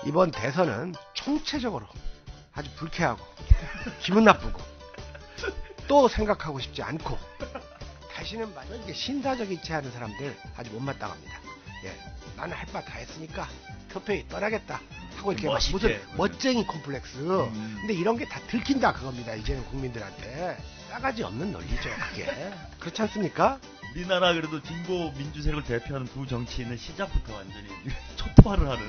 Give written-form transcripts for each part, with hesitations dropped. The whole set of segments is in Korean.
이번 대선은 총체적으로 아주 불쾌하고 기분 나쁘고 또 생각하고 싶지 않고 다시는 이게 신사적이지 않은 사람들 아주 못마땅합니다. 예, 나는 할 바 다 했으니까 투표에 떠나겠다 하고 이렇게 무슨 멋쟁이 콤플렉스. 근데 이런 게 다 들킨다 그겁니다. 이제는 국민들한테 싸가지 없는 논리죠. 그게 그렇지 않습니까? 우리나라 그래도 진보 민주 세력을 대표하는 두 정치인은 시작부터 완전히 초토화를 하는.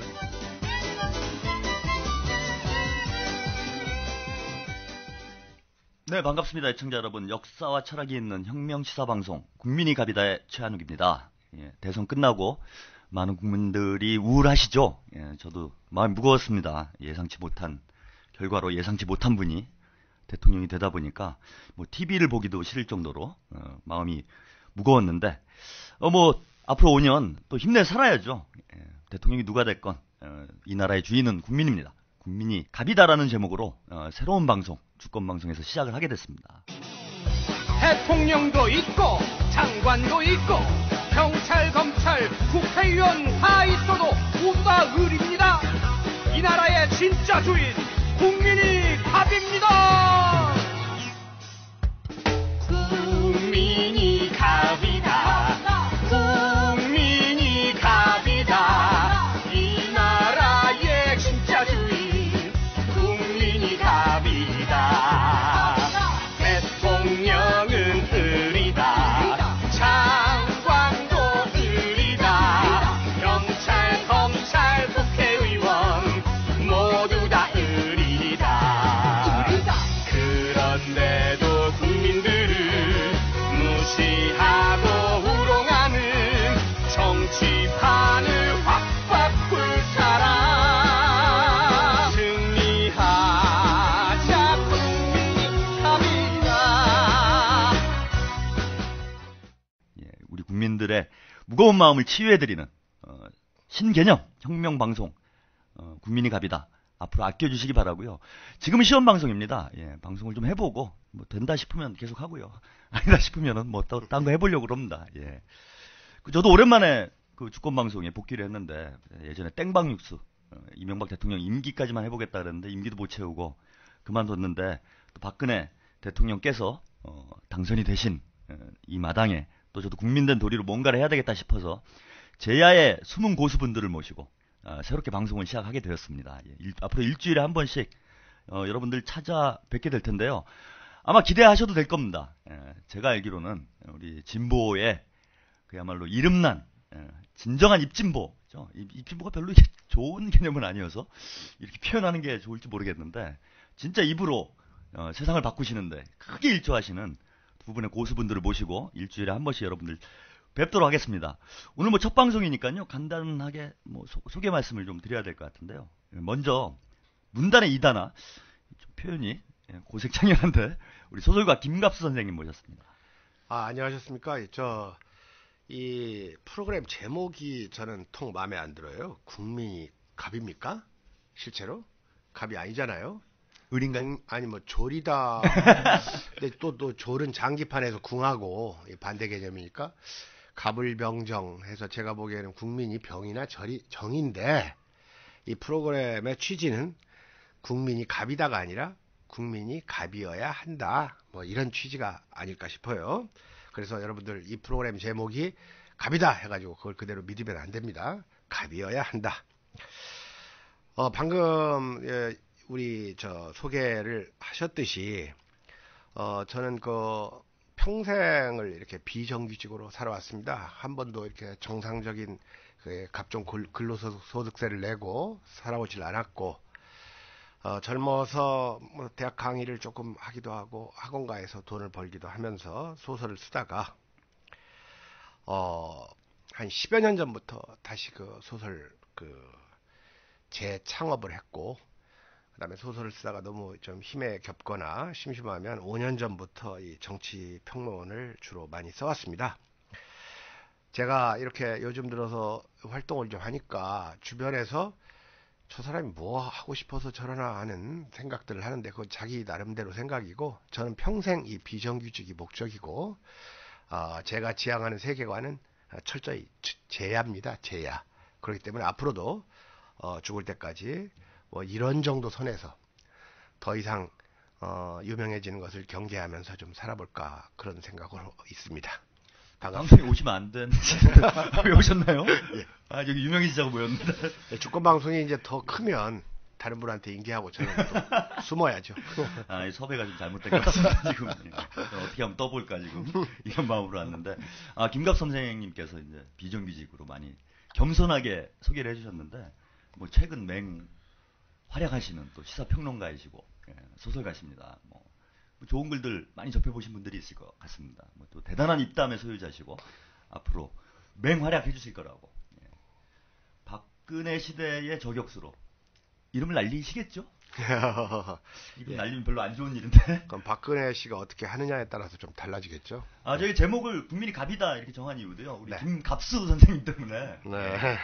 네, 반갑습니다. 애청자 여러분. 역사와 철학이 있는 혁명 시사 방송 국민이 갑이다의 최한욱입니다. 예, 대선 끝나고 많은 국민들이 우울하시죠? 예, 저도 마음이 무거웠습니다. 결과로 예상치 못한 분이 대통령이 되다 보니까 뭐 TV를 보기도 싫을 정도로 마음이 무거웠는데 앞으로 5년 또 힘내 살아야죠. 예, 대통령이 누가 됐건 이 나라의 주인은 국민입니다. 국민이 갑이다라는 제목으로 새로운 방송, 주권방송에서 시작을 하게 됐습니다. 대통령도 있고 장관도 있고 경찰, 검찰, 국회의원 다 있어도 모두 다 을입니다. 이 나라의 진짜 주인 국민이 갑입니다. 국민이 갑이다. 국민이 갑이다. 이 나라의 진짜 주인 국민이 갑이다. 대통령은 을이다. 장관도 을이다. 경찰, 검찰, 국회의원 모두 다 을이다. 그런데도 국민들을 무시하고 우롱하는 정치판을 확 바꿀 사람 승리하자. 국민이 갑이다. 예, 우리 국민들의 무거운 마음을 치유해드리는 신개념 혁명방송 국민이 갑이다. 앞으로 아껴주시기 바라고요. 지금은 시험 방송입니다. 예, 방송을 좀 해보고 된다 싶으면 계속 하고요. 아니다 싶으면은 또 딴 거 해보려고 그럽니다. 예. 저도 오랜만에 그 주권 방송에 복귀를 했는데 예전에 땡방육수 이명박 대통령 임기까지만 해보겠다 그랬는데 임기도 못 채우고 그만뒀는데 또 박근혜 대통령께서 당선이 되신 이 마당에 또 저도 국민된 도리로 뭔가를 해야 되겠다 싶어서 제야의 숨은 고수분들을 모시고 새롭게 방송을 시작하게 되었습니다. 예, 앞으로 일주일에 한 번씩 여러분들 찾아뵙게 될 텐데요. 아마 기대하셔도 될 겁니다. 제가 알기로는 우리 진보의 그야말로 이름난 진정한 입진보죠. 입진보가 별로 이렇게 좋은 개념은 아니어서 이렇게 표현하는 게 좋을지 모르겠는데 진짜 입으로 세상을 바꾸시는데 크게 일조하시는 두 분의 고수분들을 모시고 일주일에 한 번씩 여러분들 뵙도록 하겠습니다. 오늘 첫 방송이니까요. 간단하게 소개 말씀을 좀 드려야 될 것 같은데요. 먼저 문단의 이단아, 표현이 고색창렬한데 우리 소설가 김갑수 선생님 모셨습니다. 안녕하셨습니까? 이 프로그램 제목이 저는 통 마음에 안 들어요. 국민이 갑입니까? 실제로? 갑이 아니잖아요. 을인가요? 아니 졸이다. 근데 또 졸은 장기판에서 궁하고 반대 개념이니까 갑을병정 해서 제가 보기에는 국민이 병이나 정인데 이 프로그램의 취지는 국민이 갑이다가 아니라 국민이 갑이어야 한다. 이런 취지가 아닐까 싶어요. 그래서 여러분들 이 프로그램 제목이 갑이다 해가지고 그걸 그대로 믿으면 안 됩니다. 갑이어야 한다. 방금 우리 소개를 하셨듯이 저는 평생을 이렇게 비정규직으로 살아왔습니다. 한 번도 이렇게 정상적인 갑종 근로소득세를 내고 살아오질 않았고 젊어서 대학 강의를 조금 하기도 하고 학원가에서 돈을 벌기도 하면서 소설을 쓰다가 한 10여 년 전부터 다시 소설 재창업을 했고 그 다음에 소설을 쓰다가 너무 좀 힘에 겹거나 심심하면 5년 전부터 이 정치 평론을 주로 많이 써왔습니다. 제가 이렇게 요즘 들어서 활동을 좀 하니까 주변에서 저 사람이 뭐 하고 싶어서 저러나 하는 생각들을 하는데 그건 자기 나름대로 생각이고 저는 평생 이 비정규직이 목적이고 제가 지향하는 세계관은 철저히 제야입니다. 제야. 그렇기 때문에 앞으로도 죽을 때까지 뭐 이런 정도 선에서 더 이상 유명해지는 것을 경계하면서 좀 살아볼까 그런 생각으로 있습니다. 반갑습니다. 방송에 오시면 안 되는데 왜 오셨나요? 예. 아 여기 유명해지자고 모였는데. 주권 방송이 이제 더 크면 다른 분한테 인계하고 저는 또 숨어야죠. 아, 이 섭외가 좀 잘못된 것 같습니다, 지금. 예. 어떻게 하면 떠볼까, 지금. 이런 마음으로 왔는데. 아, 김갑 선생님께서 이제 비정규직으로 많이 겸손하게 소개를 해주셨는데, 뭐, 최근 활약하시는 또 시사평론가이시고, 예, 소설가십니다. 뭐, 좋은 글들 많이 접해보신 분들이 있을 것 같습니다. 뭐, 또 대단한 입담의 소유자시고, 앞으로 활약해 주실 거라고. 예. 박근혜 시대의 저격수로 이름을 날리시겠죠? 이름 예. 날리면 별로 안 좋은 일인데. 그럼 박근혜 씨가 어떻게 하느냐에 따라서 좀 달라지겠죠? 아, 저희 제목을 국민이 갑이다 이렇게 정한 이유도요. 우리 네. 김갑수 선생님 때문에 네.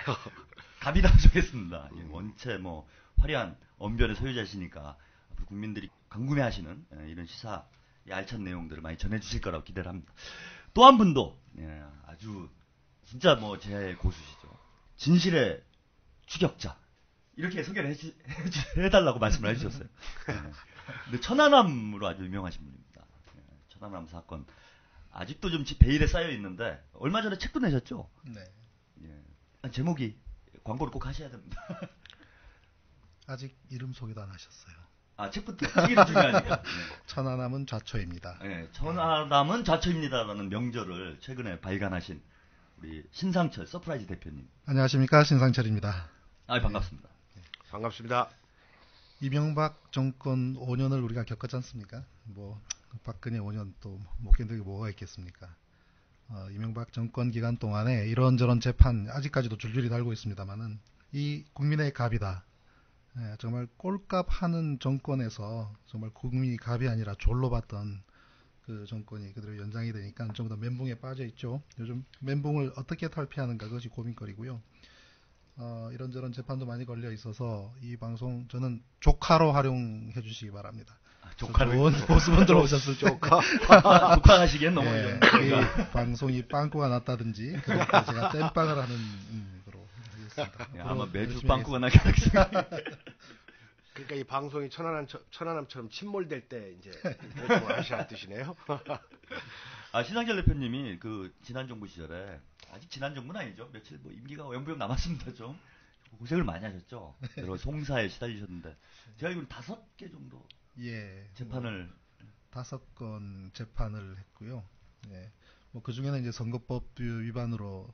갑이다 정했습니다. 원체 뭐 화려한 언변의 소유자시니까 앞으로 국민들이 궁금해하시는 이런 시사 알찬 내용들을 많이 전해주실 거라고 기대를 합니다. 또 한 분도 아주 진짜 뭐 제 고수시죠. 진실의 추격자. 이렇게 소개를 해달라고 말씀을 해주셨어요. 근데 천안함으로 아주 유명하신 분입니다. 천안함 사건. 아직도 좀 베일에 쌓여 있는데, 얼마 전에 책도 내셨죠? 네. 예. 제목이, 광고를 꼭 하셔야 됩니다. 아직 이름 소개도 안 하셨어요. 아, 책부터, 책 이름 중요하니까. 천안함은 좌초입니다. 네, 천안함은 좌초입니다라는 명절을 최근에 발간하신 우리 신상철 서프라이즈 대표님. 안녕하십니까, 신상철입니다. 아, 반갑습니다. 반갑습니다. 이명박 정권 5년을 우리가 겪었지 않습니까? 뭐 박근혜 5년 또 못 견디게 뭐가 있겠습니까? 이명박 정권 기간 동안에 이런저런 재판 아직까지도 줄줄이 달고 있습니다만은 이 국민의 갑이다. 예, 정말 꼴값 하는 정권에서 정말 국민이 갑이 아니라 졸로 봤던 그 정권이 그대로 연장이 되니까 전부 다 멘붕에 빠져 있죠. 요즘 멘붕을 어떻게 탈피하는가 그것이 고민거리고요. 이런저런 재판도 많이 걸려 있어서 이 방송 저는 조카로 활용해 주시기 바랍니다. 조카를 좋은 보수분들 오셨을 때 조카. 조카 하시기엔 너무 예, 이 방송이 빵꾸가 났다든지 그럴 때 제가 땜빵을 하는 거로 하겠습니다. 예, 아마 매주 열심히 빵꾸가 나게 하겠습니다. 그러니까 이 방송이 천안함처럼 침몰될 때 이제 보통을 하시라는 뜻이네요. 아, 신상철 대표님이 그 지난 정부 시절에, 아직 지난 정부는 아니죠. 며칠 뭐 임기가 영부영 남았습니다. 좀 고생을 많이 하셨죠. 여러 송사에 시달리셨는데 제가 알기로는 5개 정도 예, 재판을 5건 재판을 했고요. 예, 뭐 그 중에는 이제 선거법 위반으로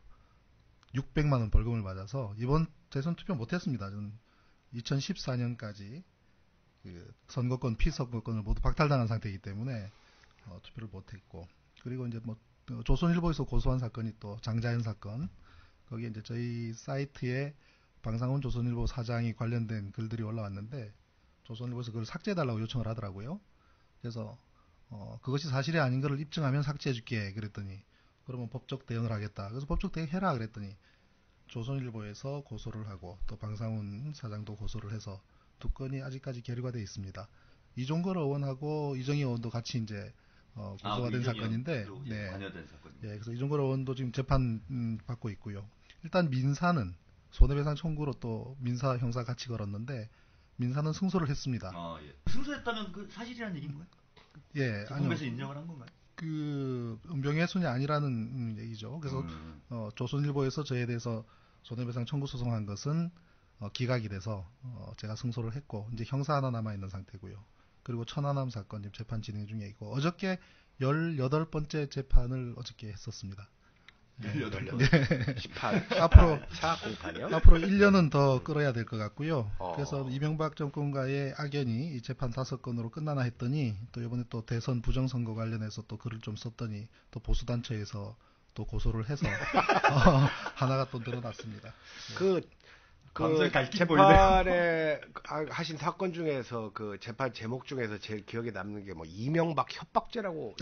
600만 원 벌금을 맞아서 이번 대선 투표 못했습니다. 저는 2014년까지 그 선거권, 피선거권을 모두 박탈당한 상태이기 때문에 투표를 못했고, 그리고 이제 뭐 조선일보에서 고소한 사건이 또 장자연 사건, 거기에 이제 저희 사이트에 방상훈 조선일보 사장이 관련된 글들이 올라왔는데 조선일보에서 그걸 삭제해달라고 요청을 하더라고요. 그래서 그것이 사실이 아닌 것을 입증하면 삭제해줄게 그랬더니, 그러면 법적 대응을 하겠다. 그래서 법적 대응해라 그랬더니 조선일보에서 고소를 하고 또 방상훈 사장도 고소를 해서 2건이 아직까지 계류가 되어 있습니다. 이종걸 의원하고 이정희 의원도 같이 이제 고소가 된 사건인데, 네, 관여된 사건. 예, 그래서 이종걸 의원도 지금 재판 받고 있고요. 일단 민사는 손해배상 청구로 또 민사 형사 같이 걸었는데 민사는 승소를 했습니다. 아, 예. 승소했다면 그 사실이라는 얘기인가요? 예, 아니요. 법원에서 인정을 한 건가요? 그 명예훼손이 아니라는 얘기죠. 그래서 조선일보에서 저에 대해서 손해배상 청구 소송한 것은 기각이 돼서 제가 승소를 했고 이제 형사 하나 남아 있는 상태고요. 그리고 천안함 사건 지금 재판 진행 중에 있고 어저께 18번째 재판을 어저께 했었습니다. 18. 18. 앞으로 차 공판이요? 앞으로 1년은 더 끌어야 될 것 같고요. 어. 그래서 이명박 정권과의 악연이 이 재판 5건으로 끝나나 했더니 또 이번에 또 대선 부정선거 관련해서 또 글을 좀 썼더니 또 보수단체에서 또 고소를 해서 하나가 또 늘어났습니다. 그 감정이 갈등 재판에 하신 사건 중에서 그 재판 제목 중에서 제일 기억에 남는 게 뭐 이명박 협박죄라고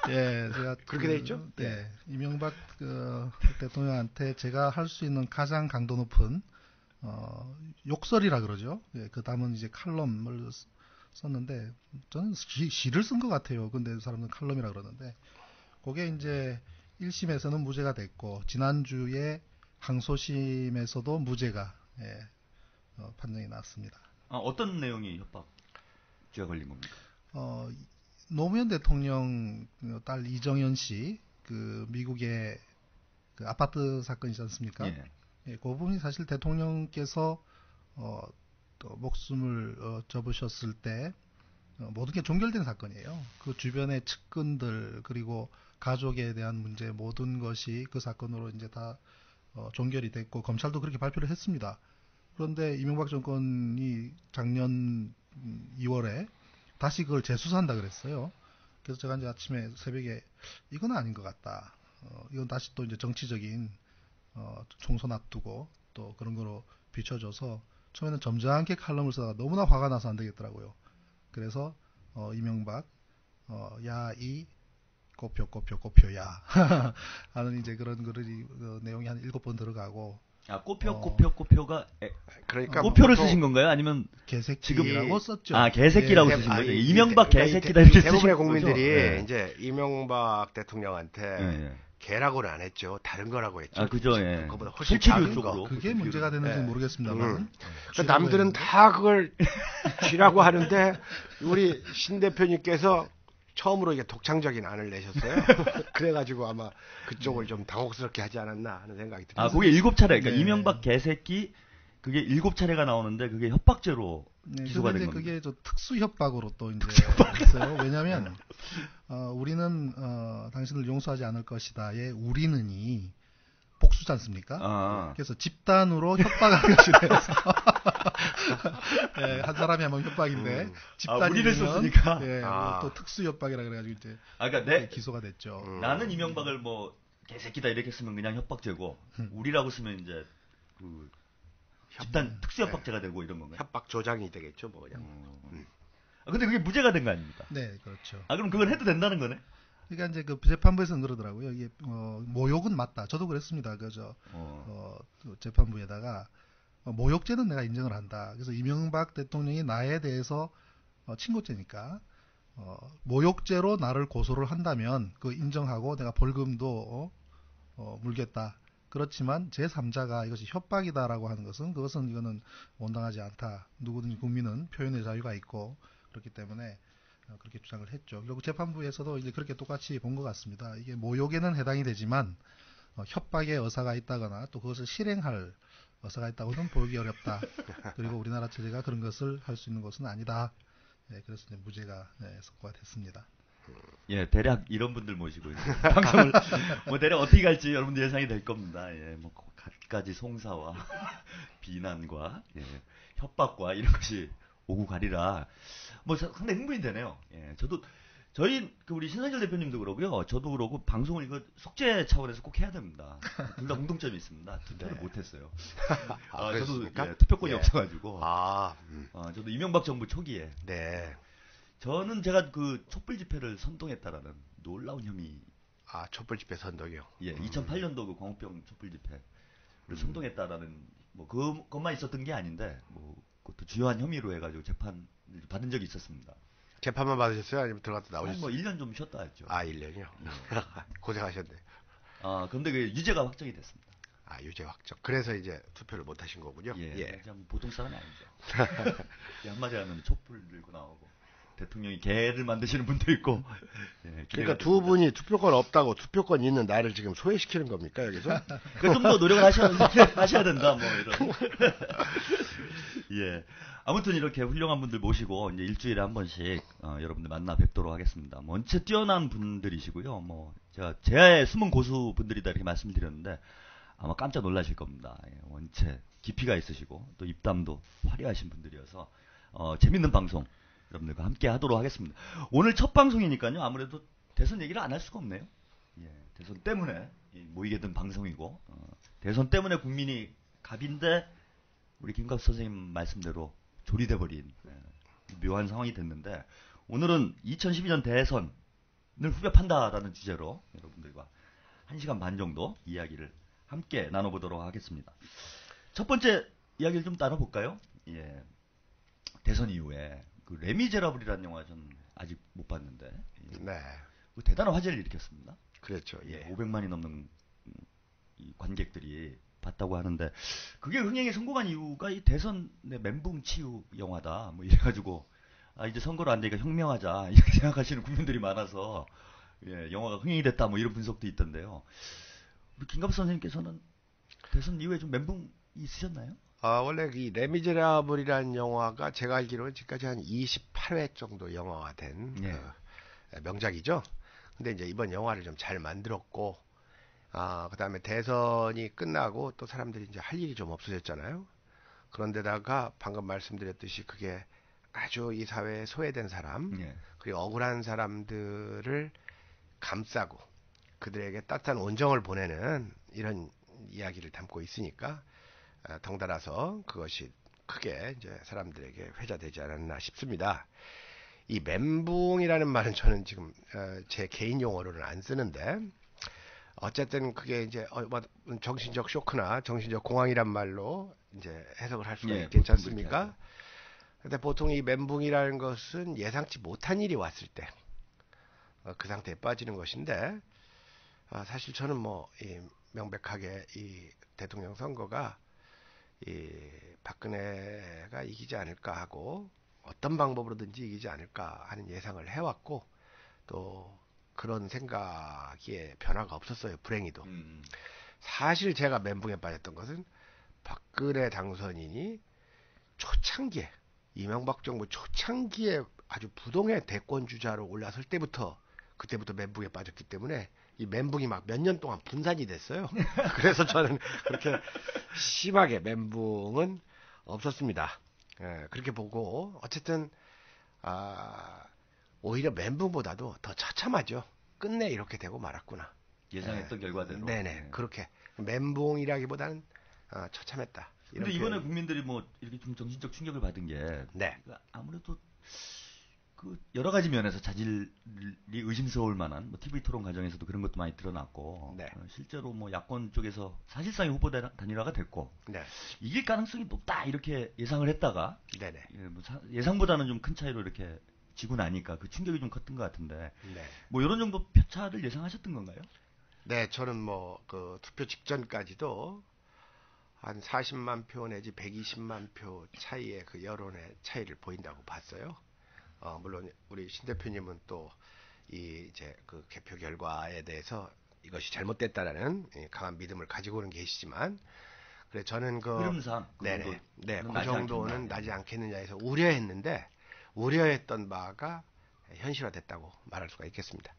예, 제가 그렇게 돼 있죠? 네, 이명박 대통령한테 제가 할 수 있는 가장 강도 높은 욕설이라 그러죠. 예, 그 다음은 이제 칼럼을 썼는데 저는 시를 쓴 것 같아요. 근데 사람들은 칼럼이라 그러는데 그게 이제 1심에서는 무죄가 됐고 지난주에 항소심에서도 무죄가 예, 판정이 났습니다. 어떤 내용이 협박죄가 걸린 겁니까? 노무현 대통령 딸 이정현 씨, 그 미국의 그 아파트 사건이지 않습니까? 예. 예, 그 부분이 사실 대통령께서 또 목숨을 접으셨을 때 모든 게 종결된 사건이에요. 그 주변의 측근들 그리고 가족에 대한 문제 모든 것이 그 사건으로 이제 다 종결이 됐고 검찰도 그렇게 발표를 했습니다. 그런데 이명박 정권이 작년 2월에 다시 그걸 재수사한다 그랬어요. 그래서 제가 이제 아침에 새벽에 이건 아닌 것 같다. 이건 다시 또 이제 정치적인 총선 앞두고 또 그런 거로 비춰줘서 처음에는 점잖게 칼럼을 쓰다가 너무나 화가 나서 안 되겠더라고요. 그래서 이명박 야이 꼬표야 하는 이제 그런 글이 내용이 한 7번 들어가고 꼬표가 그러니까 꼬표를 보통 쓰신 건가요? 아니면 개새끼라고 썼죠. 개새끼라고 예. 쓰신 거죠? 아니, 이명박 그러니까 개새끼다 이렇게 쓰신 대부분의 거죠? 국민들이 예. 이제 이명박 대통령한테 예. 개라고는 안 했죠. 다른 거라고 했죠. 그죠, 예. 그거보다 훨씬 실체류 작은 쪽으로. 거. 그게 문제가 되는지는 모르겠습니다만 그러니까 남들은 다 그걸 쥐라고 하는데 우리 신 대표님께서 처음으로 이게 독창적인 안을 내셨어요. 그래가지고 아마 그쪽을 좀 당혹스럽게 하지 않았나 하는 생각이 들어요. 그게 7차례. 그러니까 네. 이명박 개새끼 그게 7차례가 나오는데 그게 협박죄로 기소가 된 근데 겁니다. 그게 저 특수 협박으로 또 이제 있어요. 왜냐하면 우리는 당신을 용서하지 않을 것이다의 우리는이 복수지 않습니까? 그래서 집단으로 협박하는 것이 돼서 예, 한 사람이 하면 협박인데 집단이 우리를 되면, 썼으니까. 예, 또 특수 협박이라 그래가지고 이제 그러니까 기소가 됐죠. 나는 이명박을 뭐 개새끼다 이렇게 쓰면 그냥 협박죄고 우리라고 쓰면 이제 그 집단 특수 협박죄가 되고 이런 건가요? 협박 조장이 되겠죠, 뭐 그냥. 근데 그게 무죄가 된 거 아닙니까? 네, 그렇죠. 그럼 그걸 해도 된다는 거네? 그러니까 이제 그 재판부에서는 그러더라고요. 이게 모욕은 맞다. 저도 그랬습니다. 그저 재판부에다가 모욕죄는 내가 인정을 한다. 그래서 이명박 대통령이 나에 대해서 친고죄니까 모욕죄로 나를 고소를 한다면 그 인정하고 내가 벌금도 물겠다. 그렇지만 제3자가 이것이 협박이다라고 하는 것은 이거는 온당하지 않다. 누구든지 국민은 표현의 자유가 있고 그렇기 때문에 그렇게 주장을 했죠. 결국 재판부에서도 이제 그렇게 똑같이 본 것 같습니다. 이게 모욕에는 해당이 되지만 협박의 의사가 있다거나 또 그것을 실행할 의사가 있다고는 보기 어렵다. 그리고 우리나라 체제가 그런 것을 할 수 있는 것은 아니다. 네, 그래서 이제 무죄가 선고가 됐습니다. 예, 대략 이런 분들 모시고 방송을 뭐 대략 어떻게 갈지 여러분들 예상이 될 겁니다. 예, 뭐 갖가지 송사와 비난과 협박과 이런 것이 오고 가리라. 뭐 상당히 흥분이 되네요. 예, 저희 우리 신선철 대표님도 그러고요. 저도 그러고 방송을 이거 숙제 차원에서 꼭 해야 됩니다. 둘 다 공통점이 있습니다. 투표를 못했어요. 저도 투표권이 없어가지고. 저도 이명박 정부 초기에. 네. 저는 제가 그 촛불 집회를 선동했다라는 놀라운 혐의. 촛불 집회 선동이요. 예, 2008년도 그 광우병 촛불 집회를 선동했다라는 뭐 그것만 있었던 게 아닌데 뭐 그것도 주요한 혐의로 해가지고 재판을 받은 적이 있었습니다. 재판만 받으셨어요? 아니면 들어갔다 나오셨어요? 뭐 1년 좀 쉬었다 했죠. 1년이요? 고생하셨네. 근데 그 유죄가 확정이 됐습니다. 유죄 확정. 그래서 이제 투표를 못 하신 거군요. 예. 보통 사람이 아니죠. 한마디로 하면 촛불 들고 나오고 대통령이 개를 만드시는 분도 있고. 그러니까 두 분이 투표권 없다고 투표권 있는 나를 지금 소외시키는 겁니까 여기서? 좀 더 노력을 하셔야 된다 뭐 이런. 예. 아무튼 이렇게 훌륭한 분들 모시고 이제 일주일에 한 번씩 여러분들 만나 뵙도록 하겠습니다. 원체 뛰어난 분들이시고요. 뭐 제의 숨은 고수 분들이다 이렇게 말씀드렸는데 아마 깜짝 놀라실 겁니다. 원체 깊이가 있으시고 또 입담도 화려하신 분들이어서 재밌는 방송 여러분들과 함께 하도록 하겠습니다. 오늘 첫 방송이니까요. 아무래도 대선 얘기를 안 할 수가 없네요. 예, 대선 때문에 모이게 된 방송이고 대선 때문에 국민이 갑인데 우리 김갑수 선생님 말씀대로 조리돼버린 묘한 상황이 됐는데 오늘은 2012년 대선을 후벼 판다라는 주제로 여러분들과 1시간 반 정도 이야기를 함께 나눠보도록 하겠습니다. 첫 번째 이야기를 좀 나눠볼까요? 예, 대선 이후에 그 레미제라블이라는 영화 전 아직 못 봤는데 네. 대단한 화제를 일으켰습니다. 그렇죠. 예. 500만이 넘는 이 관객들이 봤다고 하는데 그게 흥행에 성공한 이유가 이 대선의 멘붕 치유 영화다 뭐 이래가지고 아 이제 선거로 안 되니까 혁명하자 이렇게 생각하시는 국민들이 많아서 예, 영화가 흥행이 됐다 뭐 이런 분석도 있던데요. 우리 김갑수 선생님께서는 대선 이후에 좀 멘붕 있으셨나요? 원래 이 레미제라블이라는 영화가 제가 알기로는 지금까지 한 28회 정도 영화가 된 예. 명작이죠. 근데 이제 이번 영화를 좀 잘 만들었고, 그다음에 대선이 끝나고 또 사람들이 이제 할 일이 좀 없어졌잖아요. 그런데다가 방금 말씀드렸듯이 그게 아주 이 사회에 소외된 사람, 예. 그리고 억울한 사람들을 감싸고 그들에게 따뜻한 온정을 보내는 이런 이야기를 담고 있으니까 덩달아서 그것이 크게 이제 사람들에게 회자되지 않았나 싶습니다. 이 멘붕이라는 말은 저는 지금 제 개인 용어로는 안 쓰는데 어쨌든 그게 이제 정신적 쇼크나 정신적 공황이란 말로 이제 해석을 할 수가 예, 있겠지 보통 그렇게 않습니까? 하죠. 근데 보통 이 멘붕이라는 것은 예상치 못한 일이 왔을 때 그 상태에 빠지는 것인데 사실 저는 명백하게 이 대통령 선거가 이 박근혜가 이기지 않을까 하고 어떤 방법으로든지 이기지 않을까 하는 예상을 해왔고 또 그런 생각에 변화가 없었어요. 불행히도. 사실 제가 멘붕에 빠졌던 것은 박근혜 당선인이 초창기에 이명박 정부 초창기에 아주 부동의 대권 주자로 올라설 때부터 그때부터 멘붕에 빠졌기 때문에 이 멘붕이 막 몇 년 동안 분산이 됐어요. 그래서 저는 그렇게 심하게 멘붕은 없었습니다. 그렇게 보고 어쨌든 오히려 멘붕보다도 더 처참하죠. 끝내 이렇게 되고 말았구나. 예상했던 결과대로. 네네. 예. 그렇게 멘붕이라기보다는 처참했다. 근데 이번에 국민들이 뭐 이렇게 좀 정신적 충격을 받은 게 네. 아무래도 그 여러 가지 면에서 자질이 의심스러울 만한 뭐 TV 토론 과정에서도 그런 것도 많이 드러났고 네. 실제로 뭐 야권 쪽에서 사실상의 후보 단일화가 됐고 네. 이길 가능성이 높다 이렇게 예상을 했다가 네네. 예상보다는 좀 큰 차이로 이렇게 지고 나니까 그 충격이 좀 컸던 것 같은데 네. 뭐 이런 정도 표차를 예상하셨던 건가요? 네, 저는 그 투표 직전까지도 한 40만 표 내지 120만 표 차이의 그 여론의 차이를 보인다고 봤어요. 물론 우리 신 대표님은 또 이제 그 개표 결과에 대해서 이것이 잘못됐다라는 강한 믿음을 가지고는 계시지만, 그래 저는 흐름상 네네, 네, 그 나지 정도는 않겠나. 나지 않겠느냐 해서 우려했는데 우려했던 바가 현실화됐다고 말할 수가 있겠습니다.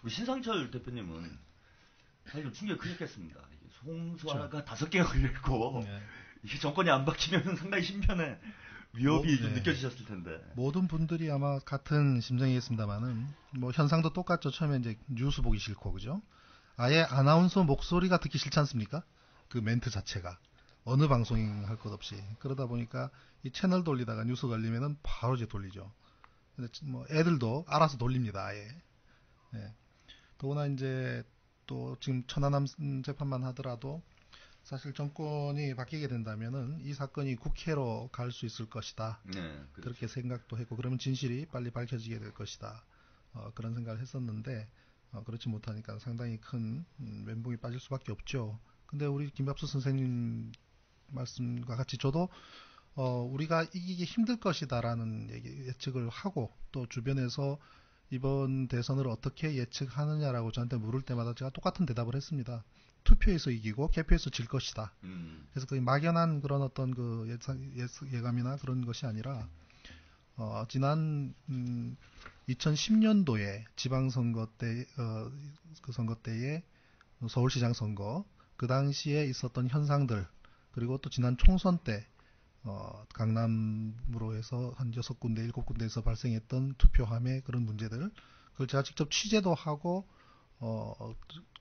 우리 신상철 대표님은 사실 좀 충격이 크셨겠습니다. 송수아가 5개가 걸려있고 네. 이게 정권이 안 바뀌면 상당히 신변에 위협이 좀 네. 느껴지셨을 텐데. 모든 분들이 아마 같은 심정이겠습니다만은 뭐 현상도 똑같죠. 처음에 이제 뉴스 보기 싫고 그죠? 아예 아나운서 목소리가 듣기 싫지 않습니까? 그 멘트 자체가 어느 방송인 할 것 없이 그러다 보니까 이 채널 돌리다가 뉴스 걸리면은 바로 이제 돌리죠. 근데 뭐 애들도 알아서 돌립니다. 아예. 예. 더구나 이제 또 지금 천안함 재판만 하더라도 사실 정권이 바뀌게 된다면은 이 사건이 국회로 갈 수 있을 것이다. 네, 그렇죠. 그렇게 생각도 했고 그러면 진실이 빨리 밝혀지게 될 것이다. 그런 생각을 했었는데 그렇지 못하니까 상당히 큰 멘붕이 빠질 수밖에 없죠. 근데 우리 김갑수 선생님 말씀과 같이 저도 우리가 이기기 힘들 것이다라는 예측을 하고 또 주변에서 이번 대선을 어떻게 예측하느냐라고 저한테 물을 때마다 제가 똑같은 대답을 했습니다. 투표에서 이기고 개표에서 질 것이다. 그래서 그 막연한 그런 어떤 그 예감이나 그런 것이 아니라 지난 2010년도에 지방선거 때 그 선거 때에 서울시장 선거 그 당시에 있었던 현상들 그리고 또 지난 총선 때 강남으로 해서 한 6군데 7군데에서 발생했던 투표함의 그런 문제들 그걸 제가 직접 취재도 하고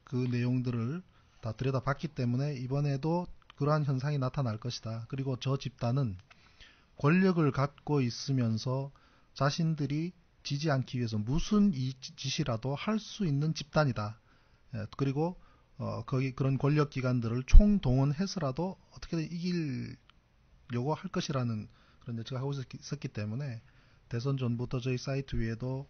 그 내용들을 다 들여다봤기 때문에 이번에도 그러한 현상이 나타날 것이다. 그리고 저 집단은 권력을 갖고 있으면서 자신들이 지지 않기 위해서 무슨 짓이라도 할 수 있는 집단이다. 그리고 거기 그런 권력 기관들을 총동원해서라도 어떻게든 이기려고 할 것이라는 그런 예측을 하고 있었기 때문에 대선 전부터 저희 사이트 위에도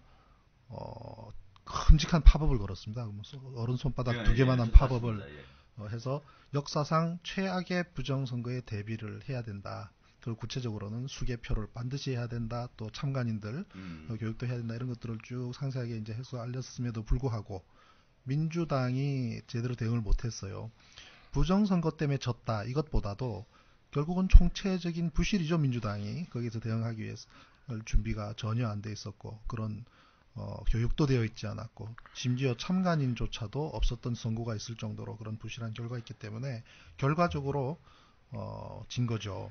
큼직한 팝업을 걸었습니다. 어른 손바닥 두 개만한 팝업을 해서 역사상 최악의 부정선거에 대비를 해야 된다. 그리고 구체적으로는 수개표를 반드시 해야 된다. 또 참관인들 교육도 해야 된다. 이런 것들을 쭉 상세하게 이제 해서 알렸음에도 불구하고 민주당이 제대로 대응을 못했어요. 부정선거 때문에 졌다. 이것보다도 결국은 총체적인 부실이죠. 민주당이 거기서 대응하기 위해서 준비가 전혀 안 돼 있었고 그런 교육도 되어 있지 않았고 심지어 참관인조차도 없었던 선거가 있을 정도로 그런 부실한 결과가 있기 때문에 결과적으로 진 거죠.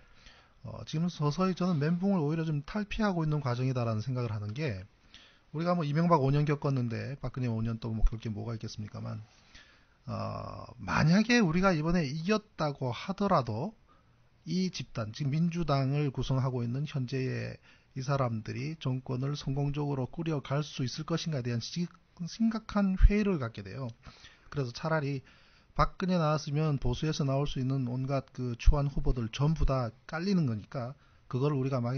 지금 서서히 저는 멘붕을 오히려 좀 탈피하고 있는 과정이다라는 생각을 하는 게 우리가 뭐 이명박 5년 겪었는데 박근혜 5년 또 뭐 겪을 게 뭐가 있겠습니까만 만약에 우리가 이번에 이겼다고 하더라도 이 집단 지금 민주당을 구성하고 있는 현재의 이 사람들이 정권을 성공적으로 꾸려갈 수 있을 것인가에 대한 심각한 회의를 갖게 돼요. 그래서 차라리 박근혜 나왔으면 보수에서 나올 수 있는 온갖 그 추한 후보들 전부 다 깔리는 거니까 그걸 우리가 막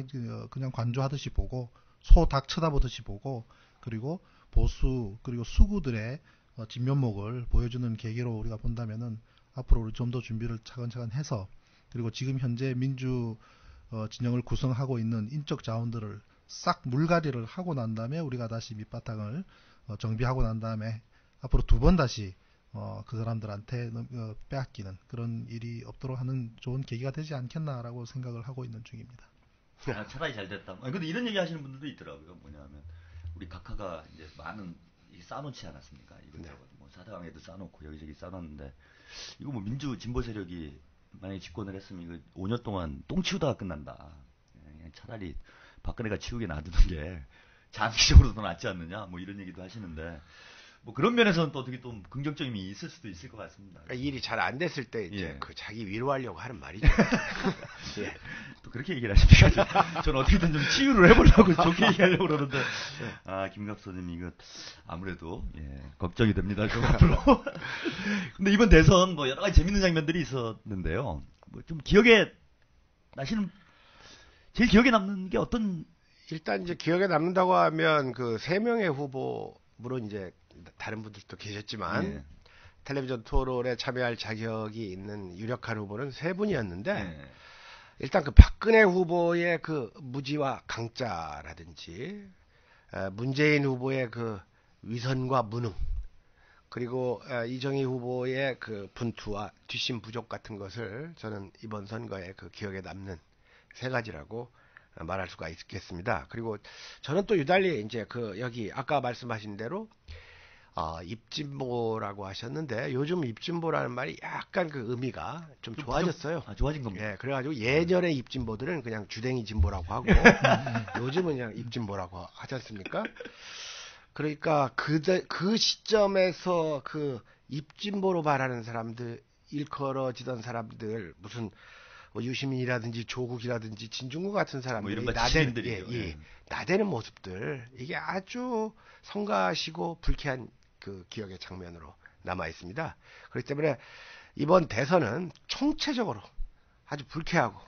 그냥 관조하듯이 보고 소닭 쳐다보듯이 보고 그리고 보수 그리고 수구들의 진면목을 보여주는 계기로 우리가 본다면은 앞으로 우리 좀 더 준비를 차근차근 해서 그리고 지금 현재 민주 진영을 구성하고 있는 인적 자원들을 싹 물갈이를 하고 난 다음에 우리가 다시 밑바탕을 정비하고 난 다음에 앞으로 두 번 다시 그 사람들한테 빼앗기는 그런 일이 없도록 하는 좋은 계기가 되지 않겠나라고 생각을 하고 있는 중입니다. 차라리 잘 됐다. 근데 이런 얘기 하시는 분들도 있더라고요. 뭐냐면 우리 각하가 이제 많은 쌓아놓지 않았습니까? 이것저것 뭐 사당에도 쌓아놓고 여기저기 쌓아놨는데 이거 뭐 민주 진보 세력이 만약에 집권을 했으면 이거 5년 동안 똥 치우다가 끝난다. 그냥 차라리 박근혜가 치우게 놔두는 게 장기적으로 더 낫지 않느냐. 뭐 이런 얘기도 하시는데 뭐 그런 면에서는 또 어떻게 또 긍정적인 게 있을 수도 있을 것 같습니다. 그러니까 일이 잘 안 됐을 때 이제 예. 그 자기 위로하려고 하는 말이죠. 예. 또 그렇게 얘기를 하십니까? 저는 어떻게든 좀 치유를 해보려고 좋게 얘기하려고 그러는데 김갑수님 이거 아무래도 걱정이 됩니다. 좀 앞으로. 근데 이번 대선 뭐 여러 가지 재밌는 장면들이 있었는데요. 뭐 좀 기억에 나시는 제일 기억에 남는 게 어떤? 일단 이제 기억에 남는다고 하면 그 3명의 후보 물론 이제 다른 분들도 계셨지만 텔레비전 토론에 참여할 자격이 있는 유력한 후보는 3분이었는데 일단 그 박근혜 후보의 그 무지와 강자라든지 문재인 후보의 그 위선과 무능 그리고 이정희 후보의 그 분투와 뒷심 부족 같은 것을 저는 이번 선거에 그 기억에 남는 3가지라고 말할 수가 있겠습니다. 그리고 저는 또 유달리 이제 그 여기 아까 말씀하신 대로 입진보라고 하셨는데 요즘 입진보라는 말이 약간 그 의미가 좀 좋아졌어요. 좋아진 겁니다. 예, 그래가지고 예전의 입진보들은 그냥 주댕이 진보라고 하고 요즘은 그냥 입진보라고 하지 않습니까? 그러니까 그 시점에서 그 입진보로 말하는 사람들 일컬어지던 사람들 무슨 유시민이라든지 조국이라든지 진중구 같은 사람들이 뭐 나대는 모습들 이게 아주 성가시고 불쾌한 그 기억의 장면으로 남아 있습니다. 그렇기 때문에 이번 대선은 총체적으로 아주 불쾌하고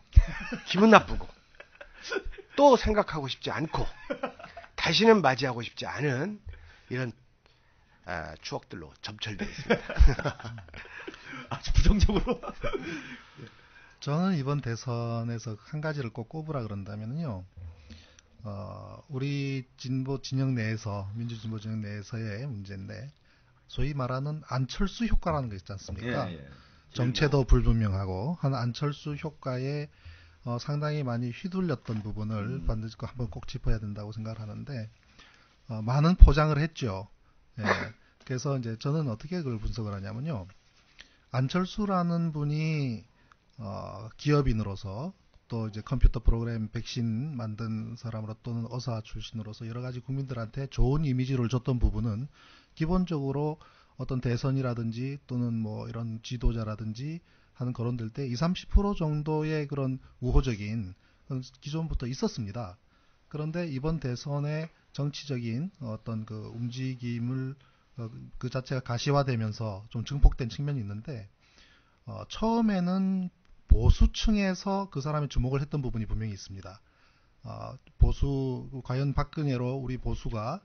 기분 나쁘고 또 생각하고 싶지 않고 다시는 맞이하고 싶지 않은 이런 추억들로 점철되어 있습니다. 아주 부정적으로. 저는 이번 대선에서 한 가지를 꼭 꼽으라 그런다면요. 우리 진보 진영 내에서 민주진보 진영 내에서의 문제인데 소위 말하는 안철수 효과라는 거 있지 않습니까? 정체도 불분명하고 한 안철수 효과에 상당히 많이 휘둘렸던 부분을 반드시 한번 꼭 짚어야 된다고 생각을 하는데 많은 포장을 했죠. 그래서 이제 저는 어떻게 그걸 분석을 하냐면요. 안철수라는 분이 기업인으로서 또 이제 컴퓨터 프로그램 백신 만든 사람으로 또는 의사 출신으로서 여러 가지 국민들한테 좋은 이미지를 줬던 부분은 기본적으로 어떤 대선이라든지 또는 뭐 이런 지도자라든지 하는 거론될 때 20, 30% 정도의 그런 우호적인 기존부터 있었습니다. 그런데 이번 대선의 정치적인 어떤 그 움직임을 그 자체가 가시화되면서 좀 증폭된 측면이 있는데 처음에는 보수층에서 그 사람이 주목을 했던 부분이 분명히 있습니다. 보수 과연 박근혜로 우리 보수가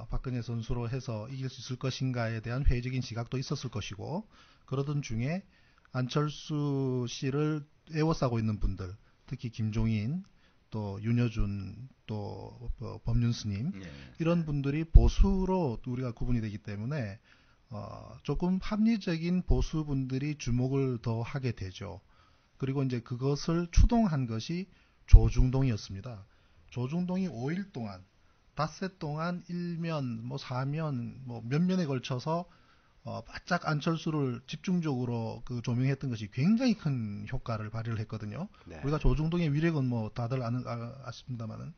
박근혜 선수로 해서 이길 수 있을 것인가에 대한 회의적인 시각도 있었을 것이고, 그러던 중에 안철수 씨를 애워싸고 있는 분들, 특히 김종인, 또 윤여준, 또 법륜스님, 이런 분들이 보수로 우리가 구분이 되기 때문에 조금 합리적인 보수분들이 주목을 더 하게 되죠. 그리고 이제 그것을 추동한 것이 조중동이었습니다. 조중동이 5일 동안, 닷새 동안 1면, 뭐 4면, 뭐 몇 면에 걸쳐서 바짝 안철수를 집중적으로 그 조명했던 것이 굉장히 큰 효과를 발휘를 했거든요. 네. 우리가 조중동의 위력은 뭐 다들 아십니다만은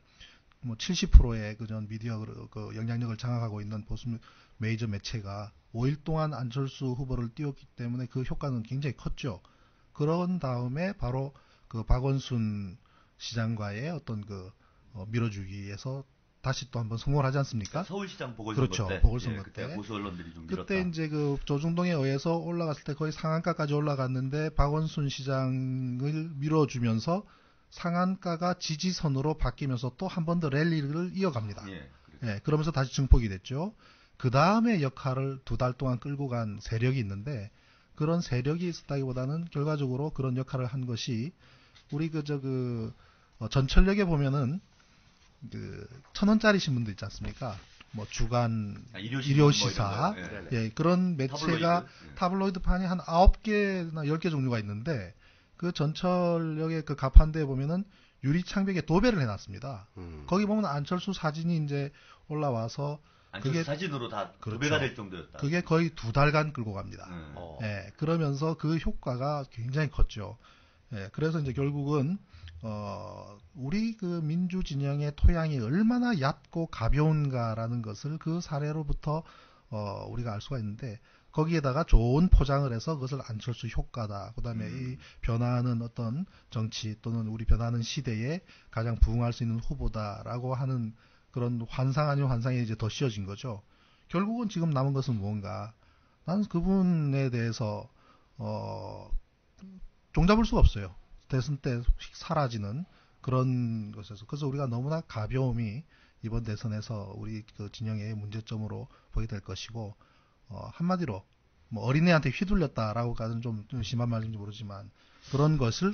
뭐 70%의 그전 미디어 그 영향력을 장악하고 있는 보수 메이저 매체가 5일 동안 안철수 후보를 띄웠기 때문에 그 효과는 굉장히 컸죠. 그런 다음에 바로 그 박원순 시장과의 어떤 그 밀어주기에서 다시 또 한번 성공을 하지 않습니까? 서울시장 보궐선거 그렇죠. 때. 보궐선거 그때 때. 보수 언론들이 좀 밀었다. 그때 이제 그 조중동에 의해서 올라갔을 때 거의 상한가까지 올라갔는데 박원순 시장을 밀어주면서 상한가가 지지선으로 바뀌면서 또 한 번 더 랠리를 이어갑니다. 그러면서 다시 증폭이 됐죠. 그 다음에 역할을 2달 동안 끌고 간 세력이 있는데, 그런 세력이 있었다기보다는 결과적으로 그런 역할을 한 것이 우리 전철역에 보면은 그 1,000원짜리 신문도 있지 않습니까? 뭐 주간 일요시사, 뭐 그런 매체가 타블로이드판이 한 9개나 10개 종류가 있는데, 그 전철역의 그 가판대에 보면은 유리창벽에 도배를 해놨습니다. 거기 보면 안철수 사진이 이제 올라와서 안철수 사진으로 다 그렇죠. 도배가 될 정도였다. 그게 거의 2달간 끌고 갑니다. 그러면서 그 효과가 굉장히 컸죠. 그래서 이제 결국은 우리 그 민주 진영의 토양이 얼마나 얕고 가벼운가라는 것을 그 사례로부터 우리가 알 수가 있는데, 거기에다가 좋은 포장을 해서 그것을 안철수 효과다. 그다음에 이 변화하는 어떤 정치 또는 우리 변화하는 시대에 가장 부응할 수 있는 후보다라고 하는 그런 환상 아닌 환상이 이제 더 씌워진 거죠. 결국은 지금 남은 것은 무언가? 나는 그분에 대해서 종잡을 수가 없어요. 대선 때 사라지는 그런 것에서. 그래서 우리가 너무나 가벼움이 이번 대선에서 우리 그 진영의 문제점으로 보게 될 것이고, 한마디로 뭐 어린애한테 휘둘렸다라고까지는 좀 심한 말인지 모르지만, 그런 것을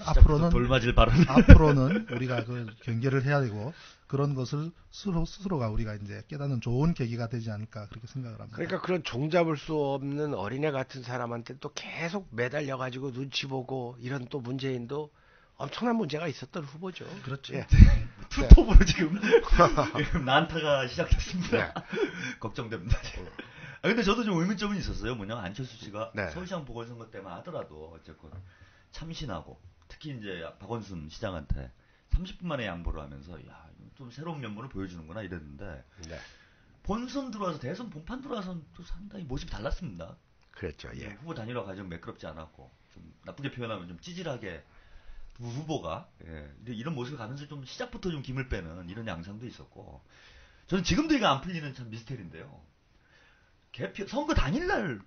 돌맞을 발언. 앞으로는 우리가 그 경계를 해야 되고, 그런 것을 스스로가 우리가 이제 깨닫는 좋은 계기가 되지 않을까 그렇게 생각을 합니다. 그러니까 그런 종잡을 수 없는 어린애 같은 사람한테 또 계속 매달려가지고 눈치 보고 이런 또 문재인도 엄청난 문제가 있었던 후보죠. 그렇죠. 투톱으로 지금 난타가 시작됐습니다. 걱정됩니다. 근데 저도 좀 의문점은 있었어요. 뭐냐면 안철수 씨가 서울시장 보궐선거 때만 하더라도 어쨌건 참신하고, 특히 이제 박원순 시장한테 30분 만에 양보를 하면서 좀 새로운 면모를 보여주는구나 이랬는데, 본선 들어와서 대선 본판 들어와서는 또 상당히 모습이 달랐습니다. 그랬죠. 후보 단일화 과정 매끄럽지 않았고, 좀 나쁘게 표현하면 좀 찌질하게 후보가 이런 모습을 가면서 좀 시작부터 좀 김을 빼는 이런 양상도 있었고, 저는 지금도 이거 안 풀리는 참 미스테리인데요. 선거 당일날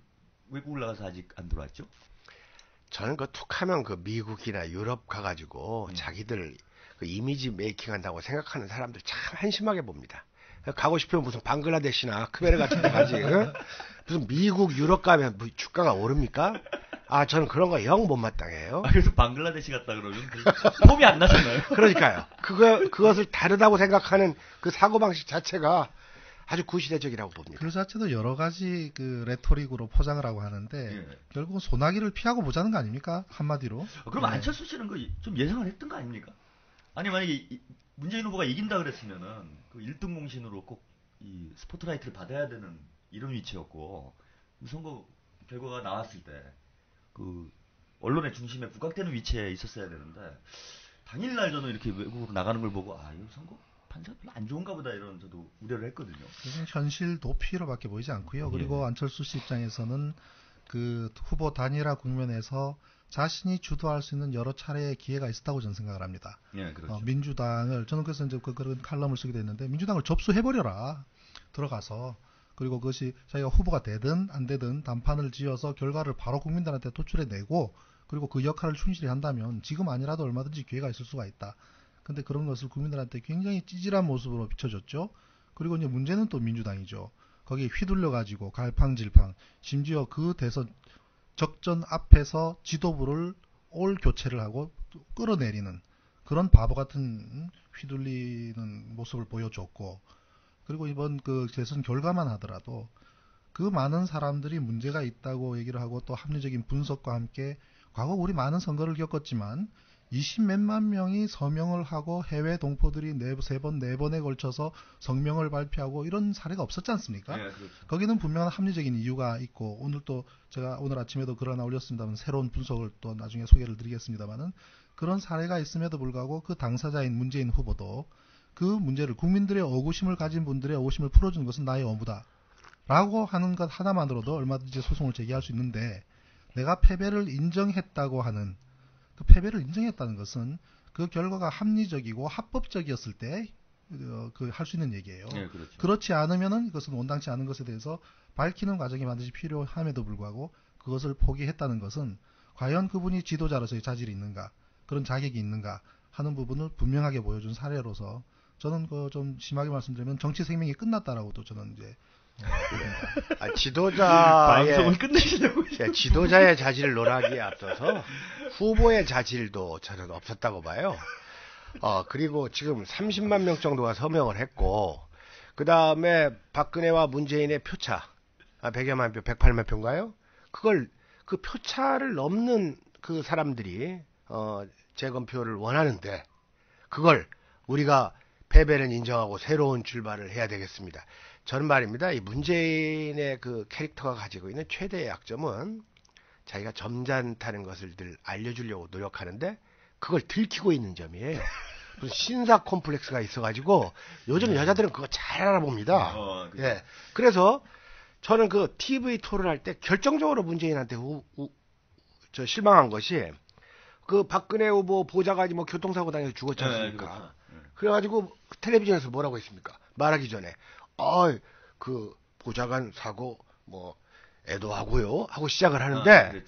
외국 올라가서 아직 안 들어왔죠? 저는 그 툭하면 그 미국이나 유럽 가가지고 자기들 그 이미지 메이킹 한다고 생각하는 사람들 참 한심하게 봅니다. 가고 싶으면 무슨 방글라데시나 크메르 같은 데 가지. 무슨 미국, 유럽 가면 뭐 주가가 오릅니까? 저는 그런 거 영 못마땅해요. 그래서 방글라데시 갔다 그러면 폼이 안 나잖아요. 그러니까요. 그것을 다르다고 생각하는 그 사고방식 자체가 아주 구시대적이라고 봅니다. 그 자체도 여러 가지 그 레토릭으로 포장을 하고 하는데, 결국은 소나기를 피하고 보자는 거 아닙니까? 한마디로. 그럼 안철수 씨는 그 좀 예상을 했던 거 아닙니까? 아니 만약에 문재인 후보가 이긴다 그랬으면은 그 1등 공신으로 꼭 이 스포트라이트를 받아야 되는 이런 위치였고, 선거 결과가 나왔을 때 그 언론의 중심에 부각되는 위치에 있었어야 되는데, 당일날 저는 이렇게 외국으로 나가는 걸 보고 이거 선거 판사 별로 안 좋은가 보다 이런 저도 우려를 했거든요. 현실 도피로밖에 보이지 않고요. 그리고 안철수 씨 입장에서는 그 후보 단일화 국면에서 자신이 주도할 수 있는 여러 차례의 기회가 있었다고 저는 생각을 합니다. 그렇죠. 민주당을, 저는 그래서 이제 그런 칼럼을 쓰게 됐는데, 민주당을 접수해버려라. 들어가서. 그리고 그것이 자기가 후보가 되든 안 되든 단판을 지어서 결과를 바로 국민들한테 도출해내고, 그리고 그 역할을 충실히 한다면 지금 아니라도 얼마든지 기회가 있을 수가 있다. 근데 그런 것을 국민들한테 굉장히 찌질한 모습으로 비춰줬죠. 그리고 이제 문제는 또 민주당이죠. 거기에 휘둘려 가지고 갈팡질팡, 심지어 그 대선 적전 앞에서 지도부를 올 교체를 하고 끌어내리는 그런 바보 같은 휘둘리는 모습을 보여줬고, 그리고 이번 그 대선 결과만 하더라도 그 많은 사람들이 문제가 있다고 얘기를 하고 또 합리적인 분석과 함께 과거 우리 많은 선거를 겪었지만 20몇만 명이 서명을 하고 해외 동포들이 3번, 4번에 걸쳐서 성명을 발표하고 이런 사례가 없었지 않습니까? 네, 그렇죠. 거기는 분명한 합리적인 이유가 있고, 오늘 또 제가 오늘 아침에도 글 하나 올렸습니다만 새로운 분석을 또 나중에 소개를 드리겠습니다만은, 그런 사례가 있음에도 불구하고 그 당사자인 문재인 후보도 그 문제를, 국민들의 억울심을 가진 분들의 억울심을 풀어주는 것은 나의 업무다 라고 하는 것 하나만으로도 얼마든지 소송을 제기할 수 있는데, 내가 패배를 인정했다고 하는, 그 패배를 인정했다는 것은 그 결과가 합리적이고 합법적이었을 때 그 할 수 있는 얘기예요. 네, 그렇죠. 그렇지 않으면은 이것은 온당치 않은 것에 대해서 밝히는 과정이 반드시 필요함에도 불구하고 그것을 포기했다는 것은 과연 그분이 지도자로서의 자질이 있는가, 그런 자격이 있는가 하는 부분을 분명하게 보여준 사례로서, 저는 그 좀 심하게 말씀드리면 정치 생명이 끝났다라고도 저는 이제 방송을 끝내시려고. 지도자의 자질 논하기에 앞서서 후보의 자질도 저는 없었다고 봐요. 그리고 지금 30만 명 정도가 서명을 했고, 그 다음에 박근혜와 문재인의 표차, 100여만 표, 108만 표인가요? 그 표차를 넘는 그 사람들이, 재검표를 원하는데, 그걸 우리가 패배는 인정하고 새로운 출발을 해야 되겠습니다. 저는 말입니다. 이 문재인의 그 캐릭터가 가지고 있는 최대의 약점은 자기가 점잖다는 것을 늘 알려주려고 노력하는데 그걸 들키고 있는 점이에요. 무슨 신사 콤플렉스가 있어가지고 요즘 여자들은 그거 잘 알아봅니다. 예. 그래서 저는 그 TV 토론할 때 결정적으로 문재인한테 실망한 것이, 그 박근혜 후보 보좌관이 뭐 교통사고 당해서 죽었지 않습니까? 네, 그렇죠. 그래가지고 텔레비전에서 뭐라고 했습니까? 말하기 전에 그 보좌관 사고 뭐 애도하고요 하고 시작을 하는데,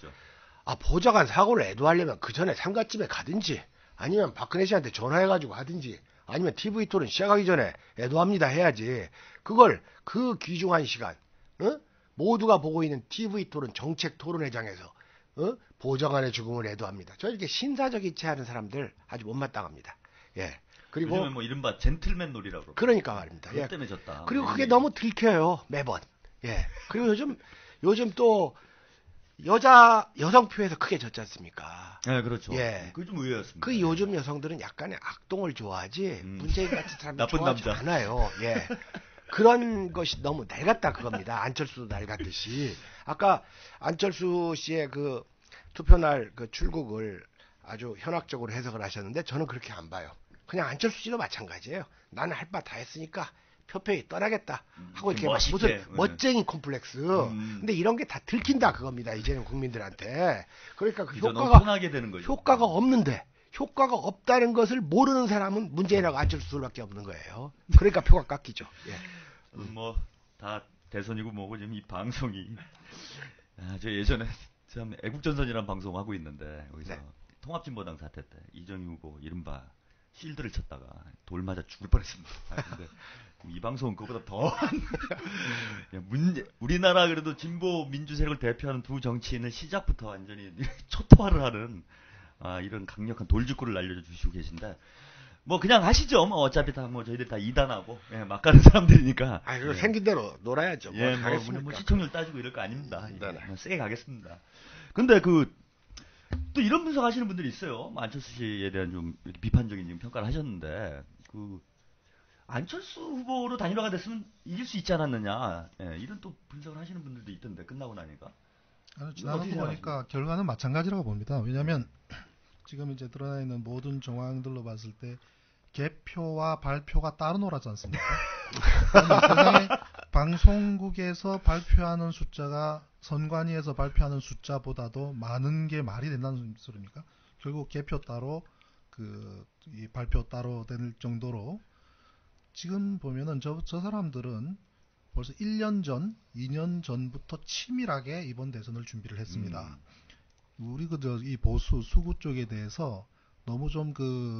보좌관 사고를 애도하려면 그 전에 상가집에 가든지 아니면 박근혜 씨한테 전화해가지고 하든지 아니면 TV 토론 시작하기 전에 애도합니다 해야지, 그걸 그 귀중한 시간 모두가 보고 있는 TV 토론 정책 토론회장에서 보좌관의 죽음을 애도합니다. 저 이렇게 신사적이지 않은 사람들 아주 못마땅합니다. 예. 그리고 요즘은 뭐 이른바 젠틀맨 놀이라고. 그러니까 말입니다. 그것 때문에 졌다. 그리고 그게 너무 들켜요 매번. 예. 그리고 요즘 또 여성표에서 크게 졌지 않습니까? 네, 그렇죠. 예. 그게 좀 의외였습니다. 그 요즘 여성들은 약간의 악동을 좋아하지 문재인 같은 사람을 나쁜 좋아하지 남자. 않아요. 예. 그런 것이 너무 낡았다 그겁니다. 안철수도 낡았듯이. 아까 안철수 씨의 그 투표날 그 출국을 아주 현학적으로 해석을 하셨는데 저는 그렇게 안 봐요. 그냥 안철수 씨도 마찬가지예요. 나는 할 바 다 했으니까 표표이 떠나겠다 하고 이렇게 멋있게. 무슨 멋쟁이 콤플렉스. 근데 이런 게 다 들킨다 그겁니다. 이제는 국민들한테. 그러니까 그 편하게 되는 거죠. 효과가 없는데, 효과가 없다는 것을 모르는 사람은 문재인하고 안철수밖에 없는 거예요. 그러니까 표가 깎이죠. 예. 뭐 다 대선이고 뭐고 지금 이 방송이 저 예전에 참 애국전선이라는 방송 하고 있는데 거기서 통합진보당 사태 때 이정희 후보 이른바 실드를 쳤다가 돌 맞아 죽을 뻔했습니다. 근데 이 방송은 그거보다 더한 우리나라 그래도 진보 민주 세력을 대표하는 두 정치인을 시작부터 완전히 초토화를 하는 이런 강력한 돌직구를 날려주시고 계신데, 뭐 그냥 하시죠. 뭐 어차피 다 뭐 저희들 다 이단하고 막 가는 사람들이니까. 그리고 생긴 대로 놀아야죠. 뭐 시청률 따지고 이럴 거 아닙니다. 세게 가겠습니다. 근데 또 이런 분석하시는 분들이 있어요. 안철수 씨에 대한 좀 비판적인 평가를 하셨는데, 안철수 후보로 단일화가 됐으면 이길 수 있지 않았느냐, 이런 또 분석을 하시는 분들도 있던데 끝나고 나니까. 지나고 보니까 결과는 마찬가지라고 봅니다. 왜냐하면 지금 이제 드러나 있는 모든 정황들로 봤을 때 개표와 발표가 따로 놀았지 않습니까? 세상에 방송국에서 발표하는 숫자가 선관위에서 발표하는 숫자보다도 많은 게 말이 된다는 소리입니까? 결국 개표 따로 이 발표 따로 될 정도로 지금 보면은 저 사람들은 벌써 1년 전, 2년 전부터 치밀하게 이번 대선을 준비를 했습니다. 우리 이 보수 수구 쪽에 대해서 너무 좀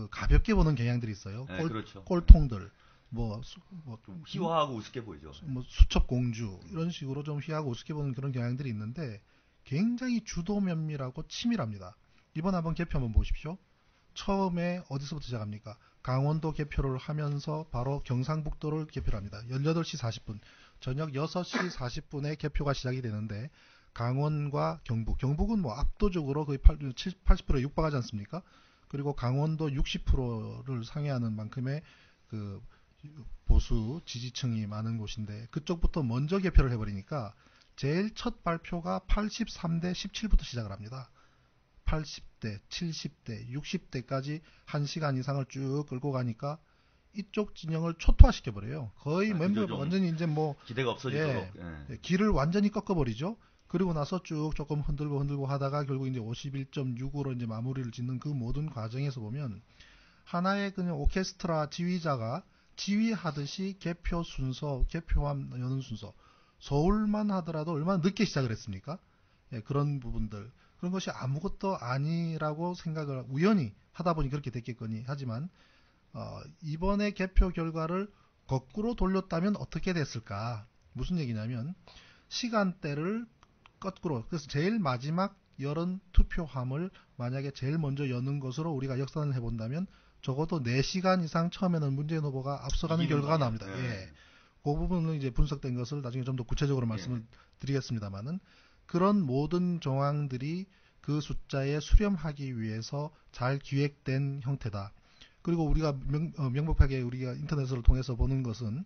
가볍게 보는 경향들이 있어요. 그렇죠. 꼴통들. 좀 희화하고 우습게 보이죠. 뭐 수첩 공주 이런 식으로 좀 희하고 우습게 보는 그런 경향들이 있는데 굉장히 주도 면밀하고 치밀합니다. 이번 한번 개표 한번 보십시오. 처음에 어디서부터 시작합니까? 강원도 개표를 하면서 바로 경상북도를 개표를 합니다. 18시 40분 저녁 6시 40분에 개표가 시작이 되는데 강원과 경북은 뭐 압도적으로 거의 80%에 육박하지 않습니까? 그리고 강원도 60%를 상회하는 만큼의 그 보수 지지층이 많은 곳인데 그쪽부터 먼저 개표를 해버리니까 제일 첫 발표가 83대 17부터 시작을 합니다. 80대, 70대, 60대까지 1시간 이상을 쭉 끌고 가니까 이쪽 진영을 초토화시켜버려요. 거의 완전히 이제 뭐 기대가 없어지도록 길을 완전히 꺾어버리죠. 그리고 나서 쭉 조금 흔들고 하다가 결국 이제 51.6으로 이제 마무리를 짓는 그 모든 과정에서 보면 하나의 그냥 오케스트라 지휘자가 지휘하듯이 개표 순서, 개표함 여는 순서 서울만 하더라도 얼마나 늦게 시작을 했습니까? 예, 그런 부분들 그런 것이 아무것도 아니라고 생각을 우연히 하다 보니 그렇게 됐겠거니 하지만 이번에 개표 결과를 거꾸로 돌렸다면 어떻게 됐을까? 무슨 얘기냐면 시간대를 거꾸로 그래서 제일 마지막 열은 투표함을 만약에 제일 먼저 여는 것으로 우리가 역산을 해본다면 적어도 4시간 이상 처음에는 문재인 후보가 앞서가는 결과가 나옵니다. 예. 그 부분은 이제 분석된 것을 나중에 좀 더 구체적으로 말씀을 드리겠습니다만은 그런 모든 정황들이 그 숫자에 수렴하기 위해서 잘 기획된 형태다. 그리고 우리가 명백하게 우리가 인터넷을 통해서 보는 것은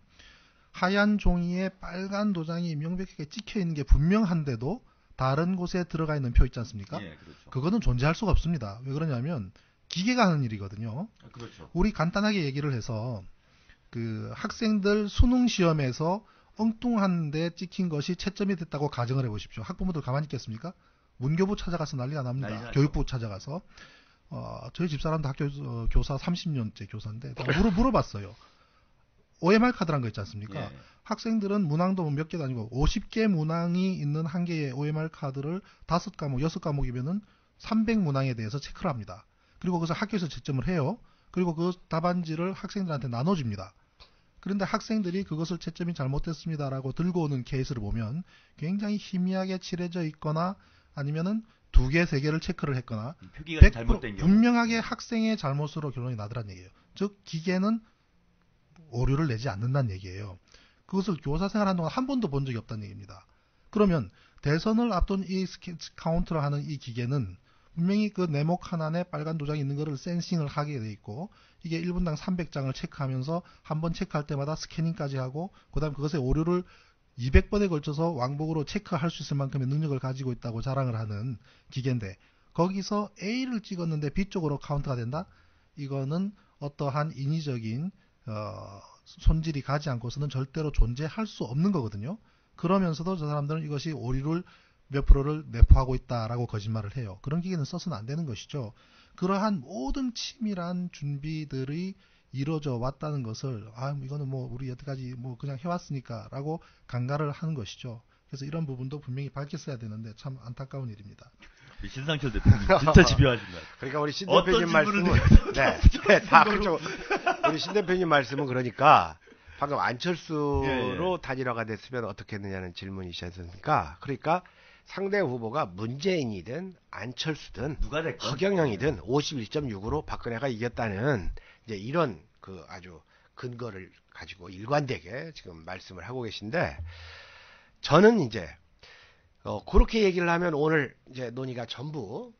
하얀 종이에 빨간 도장이 명백하게 찍혀 있는 게 분명한데도 다른 곳에 들어가 있는 표 있지 않습니까? 예, 그렇죠. 그거는 존재할 수가 없습니다. 왜 그러냐면 기계가 하는 일이거든요. 그렇죠. 우리 간단하게 얘기를 해서 그 학생들 수능 시험에서 엉뚱한 데 찍힌 것이 채점이 됐다고 가정을 해보십시오. 학부모들 가만히 있겠습니까? 문교부 찾아가서 난리가 납니다. 교육부 찾아가서 저희 집사람도 학교 교사 30년째 교사인데 물어봤어요. OMR 카드란 거 있지 않습니까? 예. 학생들은 문항도 몇 개도 아니고 50개 문항이 있는 한 개의 OMR 카드를 5과목, 6과목이면은 300문항에 대해서 체크를 합니다. 그리고 그것을 학교에서 채점을 해요. 그리고 그 답안지를 학생들한테 나눠줍니다. 그런데 학생들이 그것을 채점이 잘못됐습니다라고 들고 오는 케이스를 보면 굉장히 희미하게 칠해져 있거나 아니면은 2개, 3개를 체크를 했거나 표기가 잘못된 경우 분명하게 학생의 잘못으로 결론이 나더란 얘기예요. 즉 기계는 오류를 내지 않는다는 얘기예요. 그것을 교사 생활하는 동안 한 번도 본 적이 없다는 얘기입니다. 그러면 대선을 앞둔 이 카운트를 하는 이 기계는 분명히 그 네모 하나에 빨간 도장이 있는 것을 센싱을 하게 돼 있고 이게 1분당 300장을 체크하면서 한 번 체크할 때마다 스캐닝까지 하고 그다음 그것의 오류를 200번에 걸쳐서 왕복으로 체크할 수 있을 만큼의 능력을 가지고 있다고 자랑을 하는 기계인데 거기서 A를 찍었는데 B 쪽으로 카운트가 된다? 이거는 어떠한 인위적인 손질이 가지 않고서는 절대로 존재할 수 없는 거거든요. 그러면서도 저 사람들은 이것이 오류를 몇 프로를 내포하고 있다라고 거짓말을 해요. 그런 기계는 써서는 안 되는 것이죠. 그러한 모든 치밀한 준비들이 이루어져 왔다는 것을 이거는 뭐 우리 여태까지 뭐 그냥 해왔으니까라고 간과를 하는 것이죠. 그래서 이런 부분도 분명히 밝혔어야 되는데 참 안타까운 일입니다. 신상철 대표님 진짜 집요하신 것 같아요. 그러니까 우리 신 대표님 말씀은 다 그렇죠. 우리 신 대표님 말씀은 그러니까 방금 안철수로 단일화가 됐으면 어떻게 했느냐는 질문이지 않습니까? 그러니까 상대 후보가 문재인이든 안철수든 누가 됐건 허경영이든 51.6으로 박근혜가 이겼다는 이제 이런 그 아주 근거를 가지고 일관되게 지금 말씀을 하고 계신데 저는 이제 그렇게 얘기를 하면 오늘 이제 논의가 전부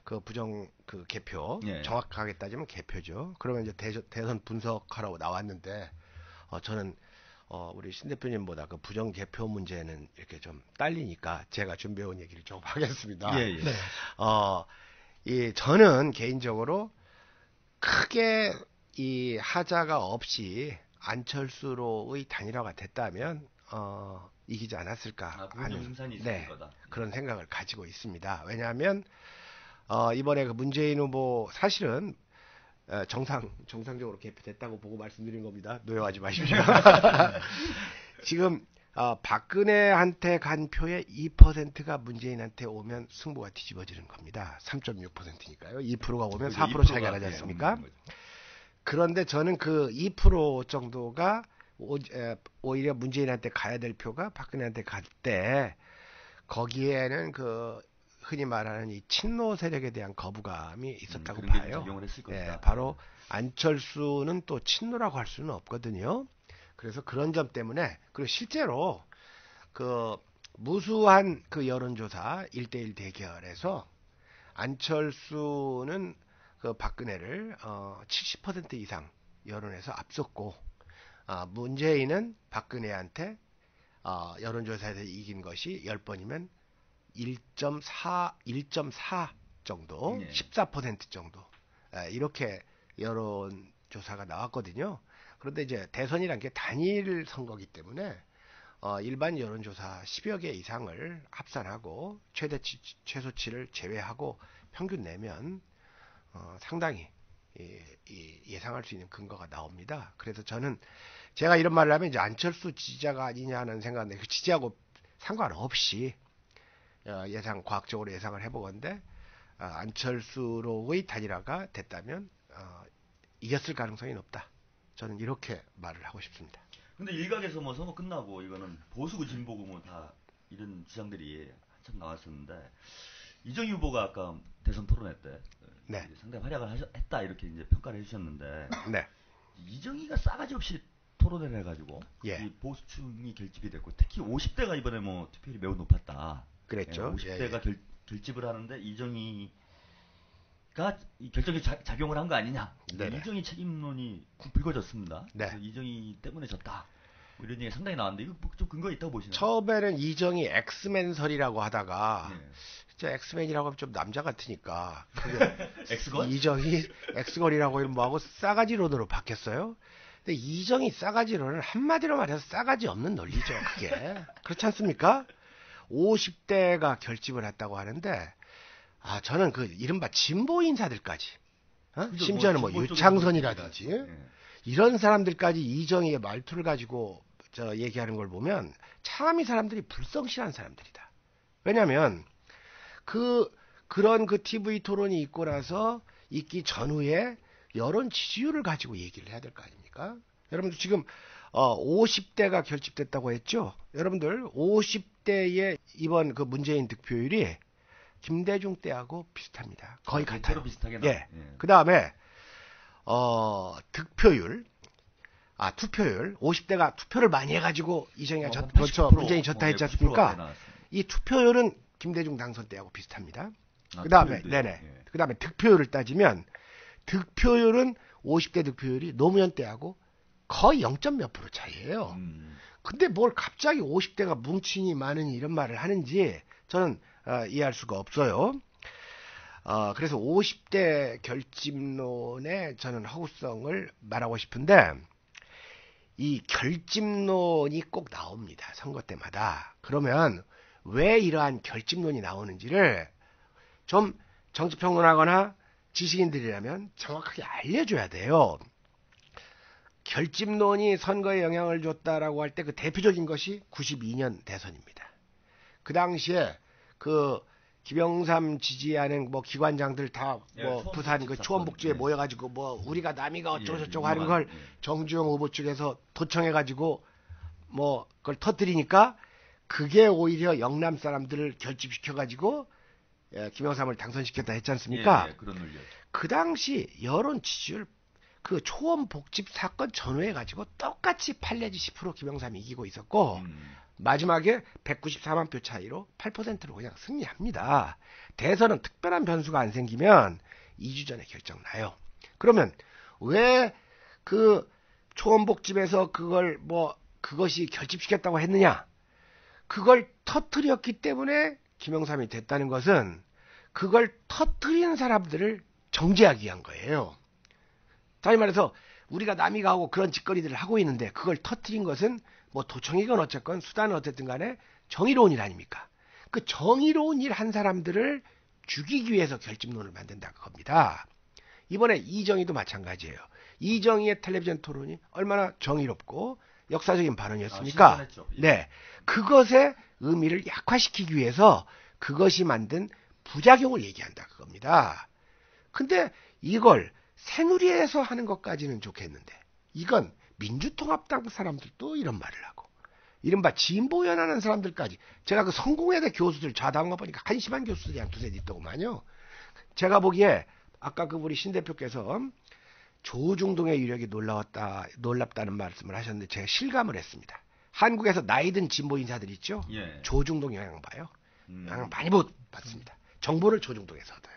그 부정 그 개표 정확하게 따지면 개표죠. 그러면 이제 대선 분석하러 나왔는데 저는 우리 신 대표님보다 그 부정 개표 문제는 이렇게 좀 딸리니까 제가 준비해온 얘기를 좀 하겠습니다. 네. 저는 개인적으로 크게 이 하자가 없이 안철수로의 단일화가 됐다면 이기지 않았을까 하는 그런 생각을 가지고 있습니다. 왜냐하면 이번에 그 문재인 후보 사실은 정상적으로 개표됐다고 보고 말씀드린 겁니다. 노여하지 마십시오. 지금 박근혜한테 간 표의 2%가 문재인한테 오면 승부가 뒤집어지는 겁니다. 3.6%니까요. 2%가 오면 4% 차이가 나지 않습니까? 그런데 저는 그 2% 정도가 오히려 문재인한테 가야 될 표가 박근혜한테 갈 때 거기에는 그 흔히 말하는 이 친노 세력에 대한 거부감이 있었다고 그런 게 봐요. 작용을 했을 겁니다. 예, 바로 안철수는 또 친노라고 할 수는 없거든요. 그래서 그런 점 때문에 그리고 실제로 그 무수한 그 여론조사 1대1 대결에서 안철수는 그 박근혜를 70% 이상 여론에서 앞섰고 문재인은 박근혜한테 여론조사에서 이긴 것이 10번이면 1.4 정도, 예. 14% 정도 이렇게 여론조사가 나왔거든요. 그런데 이제 대선이란 게 단일 선거기 때문에 일반 여론조사 10여 개 이상을 합산하고 최소치를 제외하고 평균 내면 상당히 예상할 수 있는 근거가 나옵니다. 그래서 저는 제가 이런 말을 하면 이제 안철수 지지자가 아니냐 하는 생각인데 그 지지하고 상관없이 과학적으로 예상을 해보건데 안철수로의 단일화가 됐다면 이겼을 가능성이 높다. 저는 이렇게 말을 하고 싶습니다. 근데 일각에서 뭐 선거 끝나고 이거는 보수고 진보고 뭐 다 이런 주장들이 한참 나왔었는데 이정희 후보가 아까 대선 토론회 때 네. 상당히 활약을 했다 이렇게 이제 평가를 해주셨는데 네. 이정희가 싸가지 없이 토론회를 해가지고 예. 이 보수층이 결집이 됐고 특히 50대가 이번에 뭐 투표율이 매우 높았다. 그랬죠. 50대가 결집을 하는데 이정희가 이 결정에 작용을 한 거 아니냐. 네네. 이정희 책임론이 불거졌습니다. 네. 그래서 이정희 때문에 졌다. 뭐 이런 얘기가 상당히 나왔는데 이거 좀 근거가 있다고 보시나요? 처음에는 이정희 엑스맨설이라고 하다가 예. 진짜 엑스맨이라고 하면 좀 남자 같으니까 엑스건? 이정희 엑스걸이라고 이런 뭐하고 싸가지론으로 바뀌었어요. 근데 이정희 싸가지론은 한마디로 말해서 싸가지 없는 논리죠. 그게 그렇지 않습니까? 50대가 결집을 했다고 하는데 저는 그 이른바 진보 인사들까지 심지어는 뭐 유창선이라든지 예. 이런 사람들까지 이정희의 말투를 가지고 얘기하는 걸 보면 참 이 사람들이 불성실한 사람들이다. 왜냐하면 그런 TV 토론이 있고 나서 있기 전후에 여론 지지율을 가지고 얘기를 해야 될 거 아닙니까? 여러분들 지금 50대가 결집됐다고 했죠? 여러분들 50대의 이번 그 문재인 득표율이 김대중 때하고 비슷합니다. 거의 같아요. 비슷하게 예. 그 다음에 득표율, 투표율, 50대가 투표를 많이 해가지고 이정희가 문재인이 졌다 했지 않습니까? 이 투표율은 김대중 당선 때하고 비슷합니다. 그 다음에, 네네. 그 다음에 득표율을 따지면, 득표율은 50대 득표율이 노무현 때하고 거의 0점 몇 프로 차이예요. 근데 뭘 갑자기 50대가 뭉치니 마느니 이런 말을 하는지 저는 이해할 수가 없어요. 그래서 50대 결집론에 저는 허구성을 말하고 싶은데, 이 결집론이 꼭 나옵니다. 선거 때마다. 그러면 왜 이러한 결집론이 나오는지를 좀 정치평론하거나 지식인들이라면 정확하게 알려줘야 돼요. 결집론이 선거에 영향을 줬다라고 할 때 그 대표적인 것이 92년 대선입니다. 그 당시에 그 김영삼 지지하는 뭐 기관장들 다 뭐 부산 그 초원복지에 모여가지고 뭐 우리가 남이가 어쩌고저쩌고 하는 걸 정주영 후보 쪽에서 도청해가지고 뭐 그걸 터뜨리니까 그게 오히려 영남 사람들을 결집시켜가지고 김영삼을 당선시켰다 했지 않습니까? 그런 논리였죠. 그 당시 여론 지지율 그 초원복집 사건 전후해 가지고 똑같이 8 내지 10% 김영삼이 이기고 있었고 마지막에 194만 표 차이로 8%로 그냥 승리합니다. 대선은 특별한 변수가 안 생기면 2주 전에 결정나요. 그러면 왜 그 초원복집에서 그것이 결집시켰다고 했느냐? 그걸 터뜨렸기 때문에 김영삼이 됐다는 것은 그걸 터뜨리는 사람들을 정죄하기 위한 거예요. 다시 말해서 우리가 남이가 하고 그런 짓거리들을 하고 있는데 그걸 터뜨린 것은 뭐 도청이건 어쨌건 수단은 어쨌든 간에 정의로운 일 아닙니까? 그 정의로운 일 한 사람들을 죽이기 위해서 결집론을 만든다 그겁니다. 이번에 이정희도 마찬가지예요. 이정희의 텔레비전 토론이 얼마나 정의롭고 역사적인 발언이었습니까? 신선했죠. 예. 네. 그것의 의미를 약화시키기 위해서 그것이 만든 부작용을 얘기한다 그겁니다. 근데 이걸 새누리에서 하는 것까지는 좋겠는데 이건 민주통합당 사람들도 이런 말을 하고 이른바 진보연합하는 사람들까지 제가 그 성공회대 교수들 좌담한 거 보니까 한심한 교수들이 한 두세 있더구만요. 제가 보기에 아까 그 우리 신 대표께서 조중동의 유력이 놀랍다는 말씀을 하셨는데 제가 실감을 했습니다. 한국에서 나이든 진보 인사들 있죠. 예. 조중동 영향 봐요. 영향 많이 못 받습니다. 정보를 조중동에서 얻어요.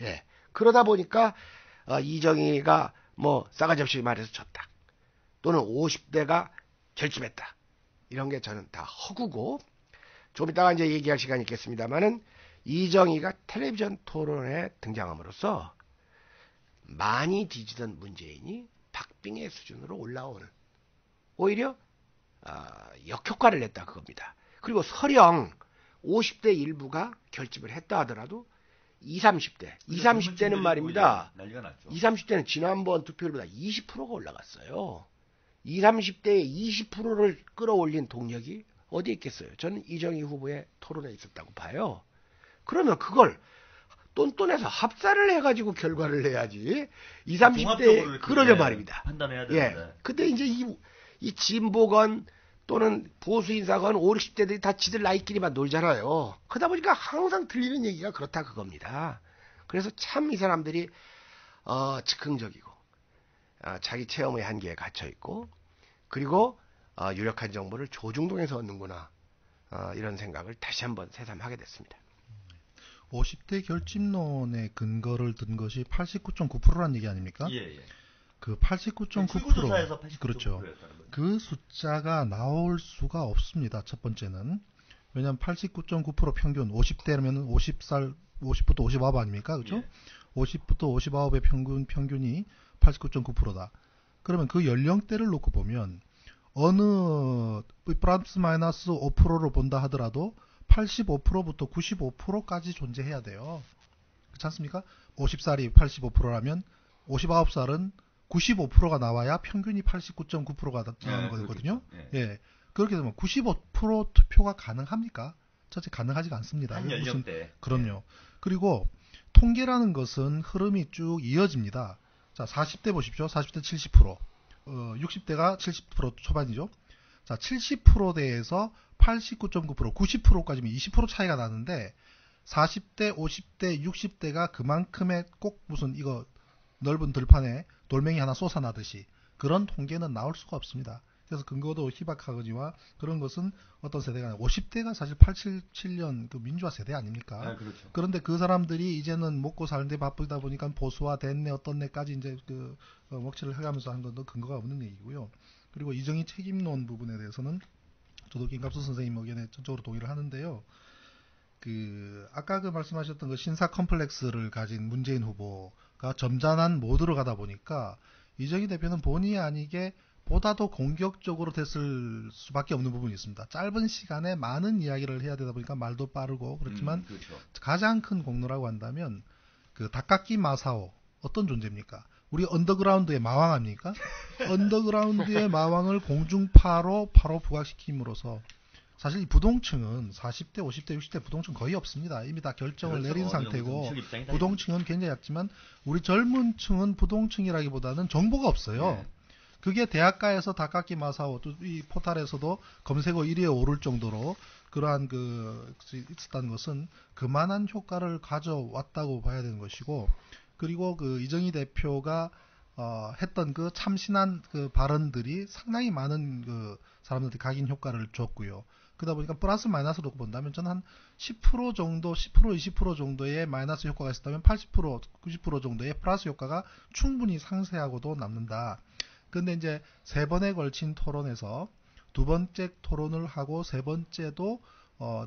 예. 그러다 보니까 이정희가 뭐 싸가지 없이 말해서 졌다. 또는 50대가 결집했다. 이런 게 저는 다 허구고 좀 이따가 이제 얘기할 시간이 있겠습니다만은 이정희가 텔레비전 토론에 등장함으로써 많이 뒤지던 문재인이 박빙의 수준으로 올라오는 오히려 역효과를 냈다 그겁니다. 그리고 설령 50대 일부가 결집을 했다 하더라도 20, 30대는 말입니다. 난리가 났죠. 20, 30대는 지난번 투표율보다 20%가 올라갔어요. 20, 30대의 20%를 끌어올린 동력이 어디에 있겠어요? 저는 이정희 후보의 토론에 있었다고 봐요. 그러면 그걸 똔똔해서 합산을 해가지고 결과를 내야지. 20, 30대 그러려 말입니다. 판단해야 되는데. 예. 근데 이제 이 진보건 또는 보수 인사건 5, 60대들이 다 지들 나이끼리만 놀잖아요. 그러다 보니까 항상 들리는 얘기가 그렇다 그겁니다. 그래서 참 이 사람들이 즉흥적이고 자기 체험의 한계에 갇혀 있고 그리고 유력한 정보를 조중동에서 얻는구나 이런 생각을 다시 한번 새삼하게 됐습니다. 50대 결집론의 근거를 든 것이 89.9%라는 얘기 아닙니까? 예. 그 89.9% 그렇죠. 그 숫자가 나올 수가 없습니다. 첫 번째는 왜냐하면 89.9% 평균 50대라면 50부터 59 아닙니까? 그렇죠? 예. 50부터 59의 평균이 89.9%다. 그러면 그 연령대를 놓고 보면 어느 플러스 마이너스 5%로 본다 하더라도 85%부터 95%까지 존재해야 돼요. 그렇지 않습니까? 50살이 85%라면 59살은 95%가 나와야 평균이 89.9%가 나오는 거거든요. 그렇죠. 예. 그렇게 되면 95% 투표가 가능합니까? 첫째 가능하지가 않습니다. 한 연령대. 그럼요. 예. 그리고 통계라는 것은 흐름이 쭉 이어집니다. 자, 40대 보십시오. 40대 70%. 60대가 70% 초반이죠. 자, 70%대에서 89.9%, 90%까지면 20% 차이가 나는데 40대, 50대, 60대가 그만큼의 꼭 무슨 이거 넓은 들판에 돌멩이 하나 솟아나듯이 그런 통계는 나올 수가 없습니다. 그래서 근거도 희박하거니와 그런 것은 어떤 세대가 50대가 사실 87년 그 민주화 세대 아닙니까? 아, 그렇죠. 그런데 그 사람들이 이제는 먹고 사는데 바쁘다 보니까 보수화 됐네 어떤네까지 이제 그 먹칠을 해가면서 한 것도 근거가 없는 얘기고요. 그리고 이정희 책임론 부분에 대해서는 저도 김갑수 선생님 의견에 전적으로 동의를 하는데요. 그 아까 그 말씀하셨던 그 신사 컴플렉스를 가진 문재인 후보가 점잖한 모드로 가다 보니까 이정희 대표는 본의 아니게 보다도 공격적으로 됐을 수밖에 없는 부분이 있습니다. 짧은 시간에 많은 이야기를 해야 되다 보니까 말도 빠르고 그렇지만 그렇죠. 가장 큰 공로라고 한다면 그 다카키 마사오 어떤 존재입니까? 우리 언더그라운드의 마왕 아닙니까? 언더그라운드의 마왕을 공중파로 바로 부각시킴으로써 사실 이 부동층은 40대, 50대, 60대 부동층 거의 없습니다. 이미 다 결정을 그렇죠. 내린 상태고 부동층 부동층은 굉장히 약지만 우리 젊은 층은 부동층이라기보다는 정보가 없어요. 네. 그게 대학가에서 다카키 마사오 이 포탈에서도 검색어 1위에 오를 정도로 그러한 그 있었다는 것은 그만한 효과를 가져왔다고 봐야 되는 것이고 그리고 그 이정희 대표가 했던 그 참신한 그 발언들이 상당히 많은 그 사람들한테 각인 효과를 줬고요. 그러다 보니까 플러스 마이너스로 본다면 저는 한 10% 정도, 10% 20% 정도의 마이너스 효과가 있었다면 80% 90% 정도의 플러스 효과가 충분히 상쇄하고도 남는다. 근데 이제 세 번에 걸친 토론에서 두 번째 토론을 하고 세 번째도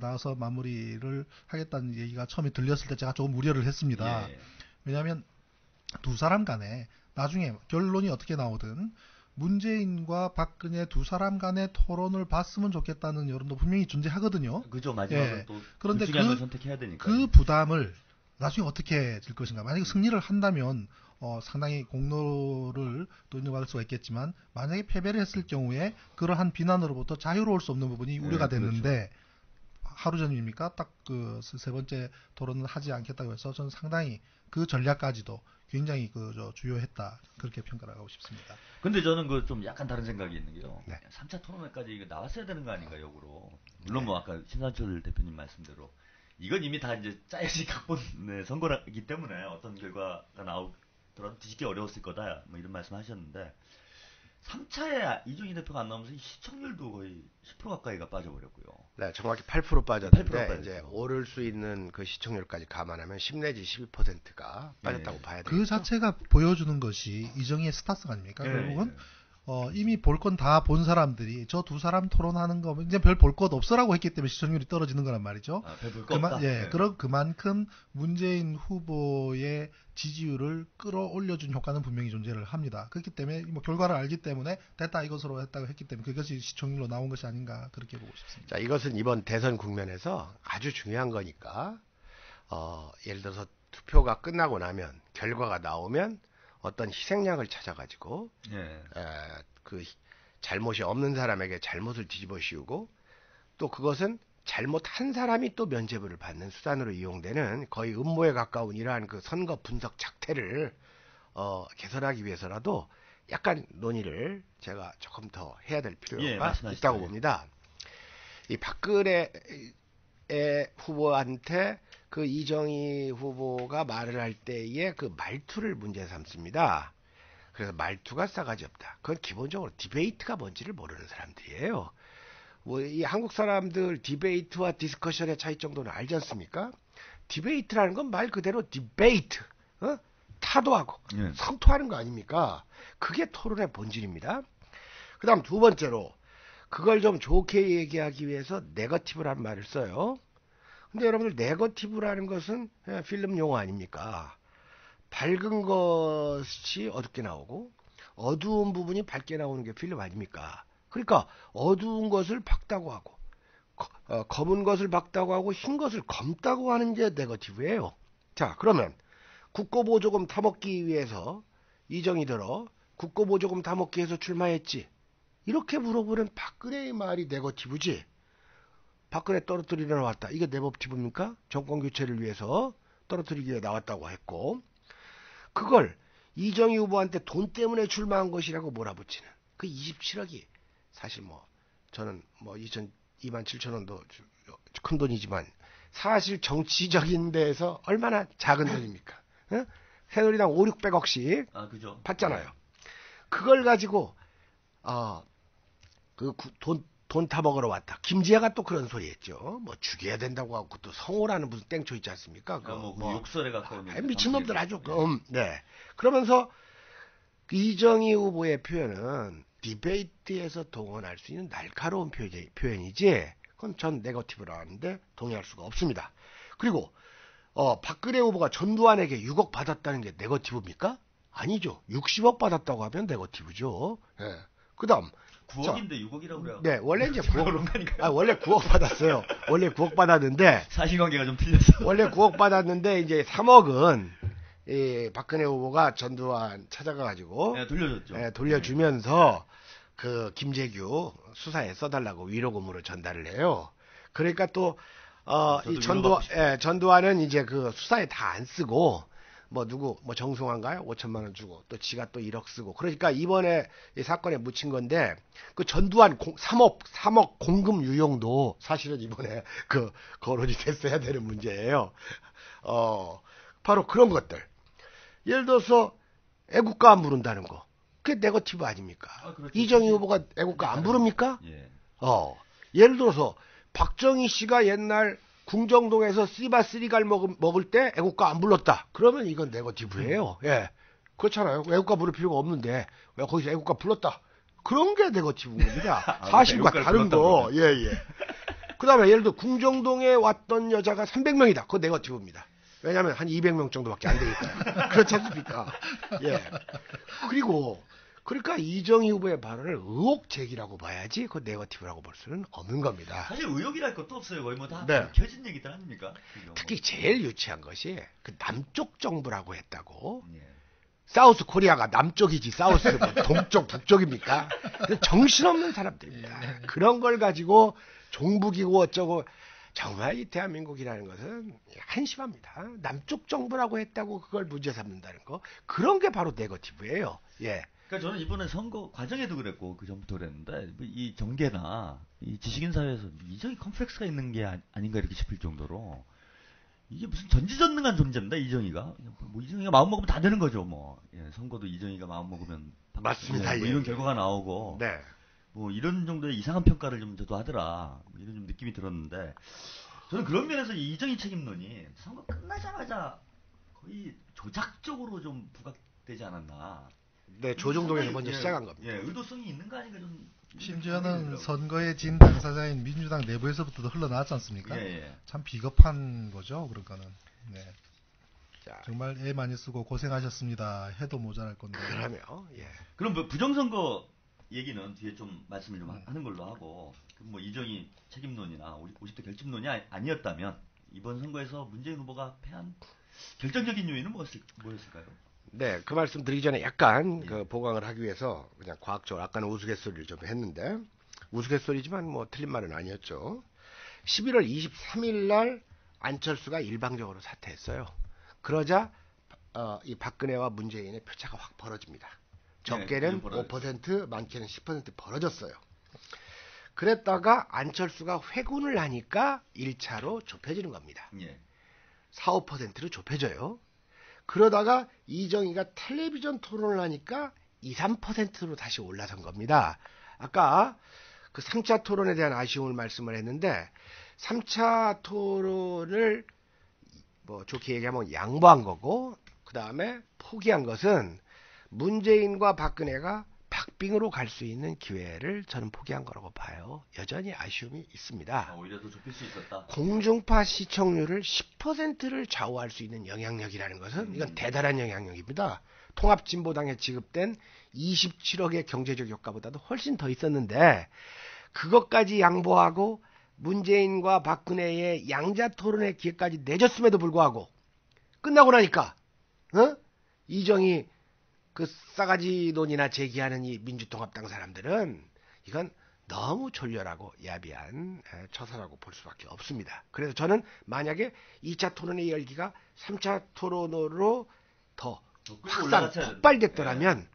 나와서 마무리를 하겠다는 얘기가 처음에 들렸을 때 제가 조금 우려를 했습니다. 예. 왜냐하면 두 사람 간에 나중에 결론이 어떻게 나오든 문재인과 박근혜 두 사람 간의 토론을 봤으면 좋겠다는 여론도 분명히 존재하거든요. 그죠. 마지막은 예. 또 그런데 둘 중에 한 걸 선택해야 되니까. 그 부담을 나중에 어떻게 질 것인가. 만약에 승리를 한다면 상당히 공로를 또 인정받을 수가 있겠지만 만약에 패배를 했을 경우에 그러한 비난으로부터 자유로울 수 없는 부분이 우려가 됐는데 하루 전입니까? 딱 그 세 번째 토론을 하지 않겠다고 해서 저는 상당히 그 전략까지도 굉장히 주요했다 그렇게 평가를 하고 싶습니다. 근데 저는 그 좀 약간 다른 생각이 있는 게요. 네. 3차 토론회까지 이거 나왔어야 되는 거 아닌가 역으로. 물론 뭐 아까 신상철 대표님 말씀대로 이건 이미 다 이제 짜여진 각본 선거이기 때문에 어떤 결과가 나오더라도 뒤집기 어려웠을 거다. 뭐 이런 말씀하셨는데 3차에 이준희 대표가 안 나오면서 시청률도 거의 10% 가까이가 빠져버렸고요. 네, 정확히 8% 빠졌는데 8% 빠졌죠. 이제 오를 수 있는 그 시청률까지 감안하면 10 내지 12%가 빠졌다고 봐야 되겠죠. 그 자체가 보여주는 것이 이정희의 스타성 아닙니까? 결국은 이미 볼 건 다 본 사람들이 저 두 사람 토론하는 거 이제 별 볼 것 없어라고 했기 때문에 시청률이 떨어지는 거란 말이죠. 별볼거 없다. 그럼 그만큼 문재인 후보의 지지율을 끌어올려준 효과는 분명히 존재를 합니다. 그렇기 때문에 뭐 결과를 알기 때문에 됐다 이것으로 했다고 했기 때문에 그것이 시청률로 나온 것이 아닌가 그렇게 보고 싶습니다. 자, 이것은 이번 대선 국면에서 아주 중요한 거니까 예를 들어서 투표가 끝나고 나면 결과가 나오면 어떤 희생양을 찾아가지고 그 잘못이 없는 사람에게 잘못을 뒤집어 씌우고 또 그것은 잘못한 사람이 또 면죄부를 받는 수단으로 이용되는 거의 음모에 가까운 이러한 그 선거 분석 작태를 개선하기 위해서라도 약간 논의를 제가 조금 더 해야 될 필요가 있다고 봅니다. 이 박근혜 후보한테 그 이정희 후보가 말을 할 때의 그 말투를 문제 삼습니다. 그래서 말투가 싸가지 없다. 그건 기본적으로 디베이트가 뭔지를 모르는 사람들이에요. 뭐 이 한국 사람들 디베이트와 디스커션의 차이 정도는 알지 않습니까? 디베이트라는 건 말 그대로 디베이트, 타도하고 성토하는 거 아닙니까? 그게 토론의 본질입니다. 그 다음 두 번째로 그걸 좀 좋게 얘기하기 위해서 네거티브라는 말을 써요. 근데 여러분들 네거티브라는 것은 필름 용어 아닙니까? 밝은 것이 어둡게 나오고 어두운 부분이 밝게 나오는 게 필름 아닙니까? 그러니까 어두운 것을 밝다고 하고 검은 것을 밝다고 하고 흰 것을 검다고 하는 게 네거티브예요. 자, 그러면 국고보조금 타먹기 위해서 이정이 들어 국고보조금 타먹기 위해서 출마했지. 이렇게 물어보는 박근혜의 말이 네거티브지. 박근혜 떨어뜨리러 나왔다. 이게 네거티브입니까? 정권교체를 위해서 떨어뜨리기 위해 나왔다고 했고 그걸 이정희 후보한테 돈 때문에 출마한 것이라고 몰아붙이는 그 27억이 사실 뭐 저는 뭐 27,000원도 큰 돈이지만 사실 정치적인 데에서 얼마나 작은 돈입니까? 새누리당 5, 600억씩 그죠. 받잖아요. 그걸 가지고 돈 타먹으러 왔다. 김지혜가 또 그런 소리 했죠. 뭐 죽여야 된다고 하고 또 성호라는 무슨 땡초 있지 않습니까? 뭐 욕설에 가까운 미친놈들 아주 네. 그러면서 이정희 후보의 표현은 디베이트에서 동원할 수 있는 날카로운 표현이지 그건 전 네거티브라고 하는데 동의할 수가 없습니다. 그리고 박근혜 후보가 전두환에게 6억 받았다는 게 네거티브입니까? 아니죠. 60억 받았다고 하면 네거티브죠. 네. 그 다음 9억인데 6억이라고 그래요. 네, 원래 이제 9억, 원래 9억 받았어요. 원래 9억 받았는데 사실관계가 좀 틀렸어. 원래 9억 받았는데 이제 3억은 이 박근혜 후보가 전두환 찾아가가지고 돌려줬죠. 돌려주면서 그 김재규 수사에 써달라고 위로금으로 전달을 해요. 그러니까 또 이 전두환은 이제 그 수사에 다 안 쓰고 뭐 정승환가요? 5천만 원 주고 또 지가 또 1억 쓰고 그러니까 이번에 이 사건에 묻힌 건데 그 전두환 3억 공금 유용도 사실은 이번에 그 거론이 됐어야 되는 문제예요. 바로 그런 것들. 예를 들어서 애국가 안 부른다는 거. 그게 네거티브 아닙니까? 그렇죠. 이정희 후보가 애국가 안 부릅니까? 예. 예를 들어서 박정희 씨가 옛날 궁정동에서 씨바쓰리갈 먹을 때 애국가 안 불렀다. 그러면 이건 네거티브예요. 예. 그렇잖아요. 애국가 부를 필요가 없는데 왜 거기서 애국가 불렀다. 그런 게 네거티브인 겁니다. 사실과 다른 거. 예. 그 다음에 예를 들어 궁정동에 왔던 여자가 300명이다. 그거 네거티브입니다. 왜냐하면 한 200명 정도밖에 안 되니까. 그렇지 않습니까? 예. 그러니까 이정희 후보의 발언을 의혹 제기라고 봐야지 그 네거티브라고 볼 수는 없는 겁니다. 사실 의혹이랄 것도 없어요. 거의 뭐 다 네. 켜진 얘기들 아닙니까? 특히 제일 유치한 것이 그 남쪽 정부라고 했다고. 예. 사우스 코리아가 남쪽이지 사우스 뭐 동쪽 북쪽입니까? 정신없는 사람들입니다. 그런 걸 가지고 종북이고 어쩌고 정말 이 대한민국이라는 것은 한심합니다. 남쪽 정부라고 했다고 그걸 문제 삼는다는 거. 그런 게 바로 네거티브예요. 예. 그러니까 저는 이번에 선거 과정에도 그랬고 그 전부터 그랬는데 이 정계나 이 지식인 사회에서 이정희 컴플렉스가 있는 게 아닌가 이렇게 싶을 정도로 이게 무슨 전지전능한 존재입니다. 이정희가 뭐 이정희가 마음 먹으면 다 되는 거죠. 뭐 예, 선거도 이정희가 마음 먹으면 맞습니다. 뭐 예. 이런 결과가 나오고 네. 뭐 이런 정도의 이상한 평가를 좀 저도 하더라. 뭐 이런 좀 느낌이 들었는데 저는 그런 면에서 이 이정희 책임론이 선거 끝나자마자 거의 조작적으로 좀 부각되지 않았나. 네, 조중동에서 먼저 예, 시작한 겁니다. 예, 의도성이 있는 거 아닌가 좀. 심지어는 선거에 진 당사자인 민주당 내부에서부터도 흘러나왔지 않습니까? 예, 예. 참 비겁한 거죠, 그런 거는. 네. 자, 정말 애 많이 쓰고 고생하셨습니다. 해도 모자랄 건데. 그러면 예. 그럼 뭐 부정선거 얘기는 뒤에 좀 말씀을 좀 하는 걸로 하고 뭐 이정희 책임론이나 50대 결집론이 아니었다면 이번 선거에서 문재인 후보가 패한 결정적인 요인은 뭐였을까요? 네, 그 말씀 드리기 전에 약간 예. 그 보강을 하기 위해서 그냥 과학적으로 아까는 우스갯소리를 좀 했는데 우스갯소리지만 뭐 틀린 말은 아니었죠. 11월 23일 날 안철수가 일방적으로 사퇴했어요. 그러자 이 박근혜와 문재인의 표차가 확 벌어집니다. 적게는 5%, 많게는 10% 벌어졌어요. 그랬다가 안철수가 회군을 하니까 1차로 좁혀지는 겁니다. 예. 4, 5%로 좁혀져요. 그러다가 이정희가 텔레비전 토론을 하니까 2, 3%로 다시 올라선 겁니다. 아까 그 3차 토론에 대한 아쉬움을 말씀을 했는데 3차 토론을 뭐 좋게 얘기하면 양보한 거고 그 다음에 포기한 것은 문재인과 박근혜가 박빙으로 갈 수 있는 기회를 저는 포기한 거라고 봐요. 여전히 아쉬움이 있습니다. 오히려 더 좁힐 수 있었다. 공중파 시청률을 10%를 좌우할 수 있는 영향력이라는 것은 이건 대단한 영향력입니다. 통합진보당에 지급된 27억의 경제적 효과보다도 훨씬 더 있었는데 그것까지 양보하고 문재인과 박근혜의 양자 토론의 기회까지 내줬음에도 불구하고 끝나고 나니까 이정희 그 싸가지 논이나 제기하는 이 민주통합당 사람들은 이건 너무 졸렬하고 야비한 처사라고 볼 수밖에 없습니다. 그래서 저는 만약에 2차 토론의 열기가 3차 토론으로 더 확산 폭발됐더라면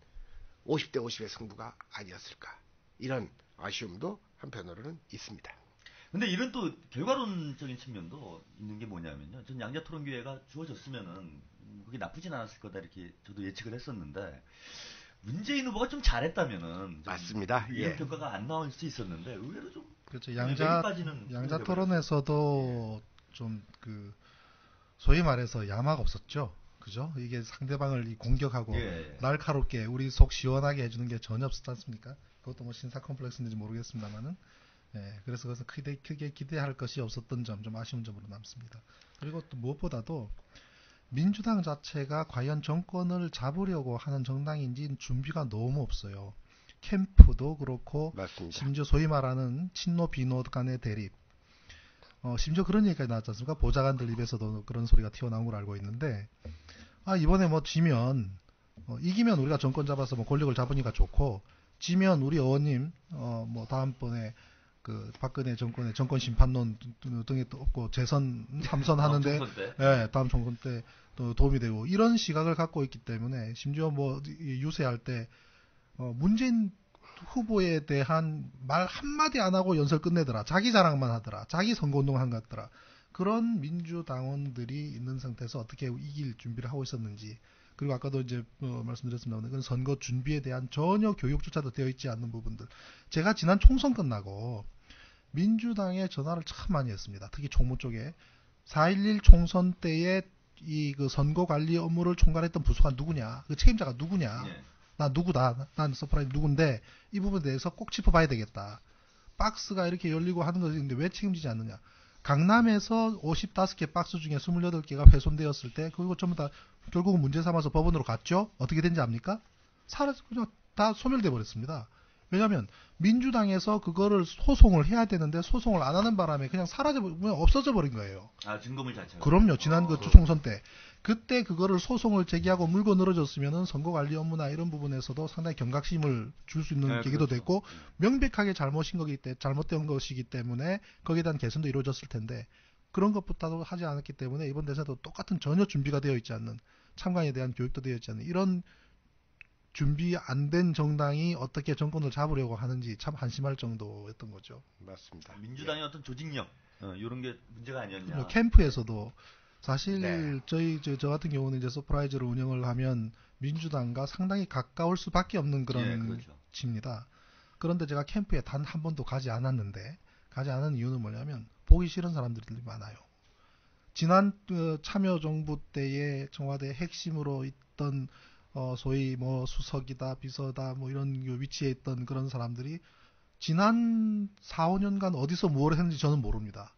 50대 50의 승부가 아니었을까 이런 아쉬움도 한편으로는 있습니다. 근데 이런 또 결과론적인 측면도 있는 게 뭐냐면요. 전 양자 토론 기회가 주어졌으면은 그게 나쁘진 않았을 거다 이렇게 저도 예측을 했었는데 문재인 후보가 좀 잘했다면은 맞습니다. 이런 예. 평가가 안 나올 수 있었는데 의외로 좀 그렇죠. 양자 토론에서도 좀 그 소위 말해서 야마가 없었죠. 그죠? 이게 상대방을 공격하고 날카롭게 우리 속 시원하게 해주는 게 전혀 없었지 않습니까? 그것도 뭐 신사 컴플렉스인지 모르겠습니다만은. 예, 그래서 그것은 크게 기대할 것이 없었던 점, 좀 아쉬운 점으로 남습니다. 그리고 또 무엇보다도 민주당 자체가 과연 정권을 잡으려고 하는 정당인지 준비가 너무 없어요. 캠프도 그렇고 맞습니다. 심지어 소위 말하는 친노 비노 간의 대립 심지어 그런 얘기까지 나왔지 않습니까? 보좌관들 입에서도 그런 소리가 튀어나온 걸 알고 있는데 이번에 뭐 지면 이기면 우리가 정권 잡아서 뭐 권력을 잡으니까 좋고 지면 우리 의원님 뭐 다음번에 그 박근혜 정권의 정권 심판론 등에 또 없고 재선 3선 하는데 예, 다음 총선 때 또 도움이 되고 이런 시각을 갖고 있기 때문에 심지어 뭐 유세할 때 문재인 후보에 대한 말 한마디 안 하고 연설 끝내더라. 자기 자랑만 하더라. 자기 선거운동을 한 것 같더라. 그런 민주당원들이 있는 상태에서 어떻게 이길 준비를 하고 있었는지 그리고 아까도 이제 말씀드렸습니다. 그건 선거 준비에 대한 전혀 교육조차도 되어 있지 않는 부분들. 제가 지난 총선 끝나고 민주당에 전화를 참 많이 했습니다. 특히 총무 쪽에 4.11 총선 때에 이 그 선거 관리 업무를 총괄했던 부서가 누구냐, 그 책임자가 누구냐, 나 누구다, 난 서프라이즈 누군데 이 부분에 대해서 꼭 짚어봐야 되겠다. 박스가 이렇게 열리고 하는 것인데 왜 책임지지 않느냐. 강남에서 55개 박스 중에 28개가 훼손되었을 때 그리고 전부 다 결국은 문제 삼아서 법원으로 갔죠. 어떻게 된지 압니까? 그냥 다 소멸돼 버렸습니다. 왜냐하면 민주당에서 그거를 소송을 해야 되는데 소송을 안 하는 바람에 그냥 없어져 버린 거예요. 증거물 자체가. 그럼요. 지난 그 총선 때 그때 그거를 소송을 제기하고 물고 늘어졌으면은 선거관리 업무나 이런 부분에서도 상당히 경각심을 줄 수 있는 계기도 그렇죠. 됐고 명백하게 잘못된 것이기 때문에 거기에 대한 개선도 이루어졌을 텐데 그런 것부터도 하지 않았기 때문에 이번 대선도 똑같은 전혀 준비가 되어 있지 않는 참관에 대한 교육도 되어 있지 않는 이런 준비 안 된 정당이 어떻게 정권을 잡으려고 하는지 참 한심할 정도였던 거죠. 맞습니다. 민주당의 어떤 조직력 이런 게 문제가 아니었냐. 캠프에서도 사실 네. 저 같은 경우는 이제 서프라이즈를 운영을 하면 민주당과 상당히 가까울 수밖에 없는 그런 예, 그렇죠. 집니다. 그런데 제가 캠프에 단 한 번도 가지 않았는데 가지 않은 이유는 뭐냐면 보기 싫은 사람들이 많아요. 지난 참여정부 때의 청와대 핵심으로 있던 소위 뭐 수석이다 비서다 뭐 이런 위치에 있던 그런 사람들이 지난 4, 5년간 어디서 뭘 했는지 저는 모릅니다.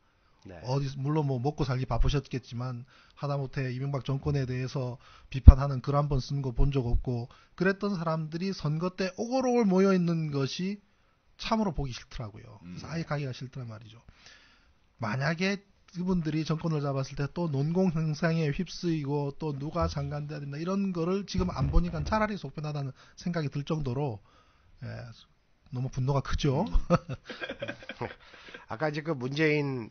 네. 물론 뭐 먹고 살기 바쁘셨겠지만 하다못해 이명박 정권에 대해서 비판하는 글 한 번 쓴 거 본 적 없고 그랬던 사람들이 선거 때 오골오골 모여 있는 것이 참으로 보기 싫더라고요. 그래서 아예 가기가 싫더란 말이죠. 만약에 그분들이 정권을 잡았을 때 또 논공 행상에 휩쓰이고 또 누가 장관돼야 된다 이런 거를 지금 안 보니까 차라리 속편하다는 생각이 들 정도로 너무 분노가 크죠. 아까 이제 그 문재인의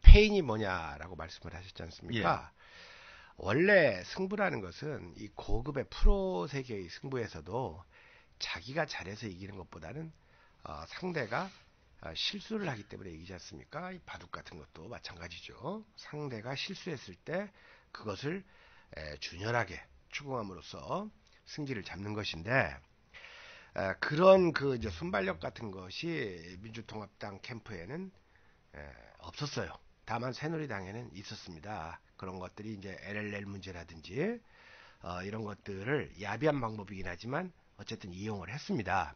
패인이 뭐냐라고 말씀을 하셨지 않습니까? 원래 승부라는 것은 이 고급의 프로 세계의 승부에서도 자기가 잘해서 이기는 것보다는 상대가 실수를 하기 때문에 이기지 않습니까? 이 바둑 같은 것도 마찬가지죠. 상대가 실수했을 때 그것을 준연하게 추궁함으로써 승기를 잡는 것인데 그런 그 이제 순발력 같은 것이 민주통합당 캠프에는 없었어요. 다만 새누리당에는 있었습니다. 그런 것들이 이제 LLL 문제라든지 이런 것들을 야비한 방법이긴 하지만 어쨌든 이용을 했습니다.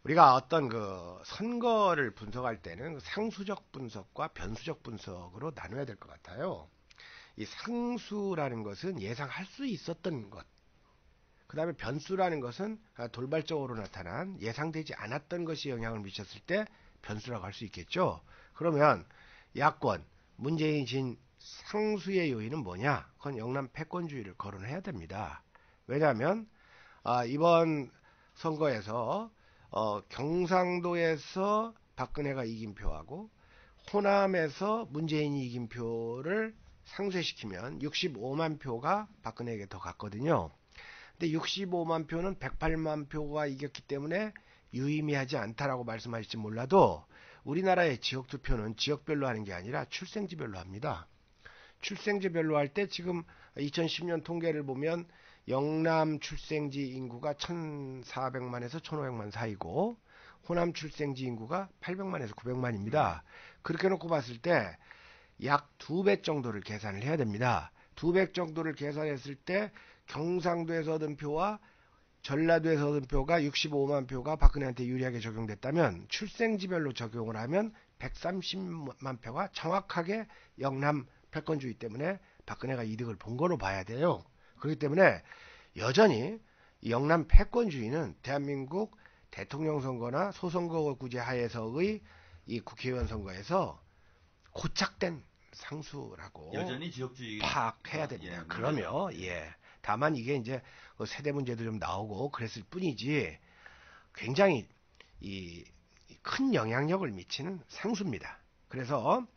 우리가 어떤 그 선거를 분석할 때는 상수적 분석과 변수적 분석으로 나눠야 될 것 같아요. 이 상수라는 것은 예상할 수 있었던 것. 그 다음에 변수라는 것은 돌발적으로 나타난 예상되지 않았던 것이 영향을 미쳤을 때 변수라고 할 수 있겠죠. 그러면 야권, 문재인 진 상수의 요인은 뭐냐? 그건 영남 패권주의를 거론해야 됩니다. 왜냐하면 이번 선거에서 경상도에서 박근혜가 이긴 표하고 호남에서 문재인이 이긴 표를 상쇄시키면 65만 표가 박근혜에게 더 갔거든요. 근데 65만 표는 108만 표가 이겼기 때문에 유의미하지 않다라고 말씀하실지 몰라도 우리나라의 지역 투표는 지역별로 하는 게 아니라 출생지별로 합니다. 출생지별로 할 때 지금 2010년 통계를 보면 영남 출생지 인구가 1,400만에서 1,500만 사이고 호남 출생지 인구가 800만에서 900만입니다. 그렇게 놓고 봤을 때 약 2배 정도를 계산을 해야 됩니다. 2배 정도를 계산했을 때 경상도에서 얻은 표와 전라도에서 얻은 표가 65만 표가 박근혜한테 유리하게 적용됐다면 출생지별로 적용을 하면 130만 표가 정확하게 영남 패권주의 때문에 박근혜가 이득을 본 걸로 봐야 돼요. 그렇기 때문에 여전히 영남 패권주의는 대한민국 대통령 선거나 소선거구제 하에서의 이 국회의원 선거에서 고착된 상수라고 여전히 지역주의 파악해야 됩니다. 그러면 다만 이게 이제 세대 문제도 좀 나오고 그랬을 뿐이지 굉장히 이 큰 영향력을 미치는 상수입니다. 그래서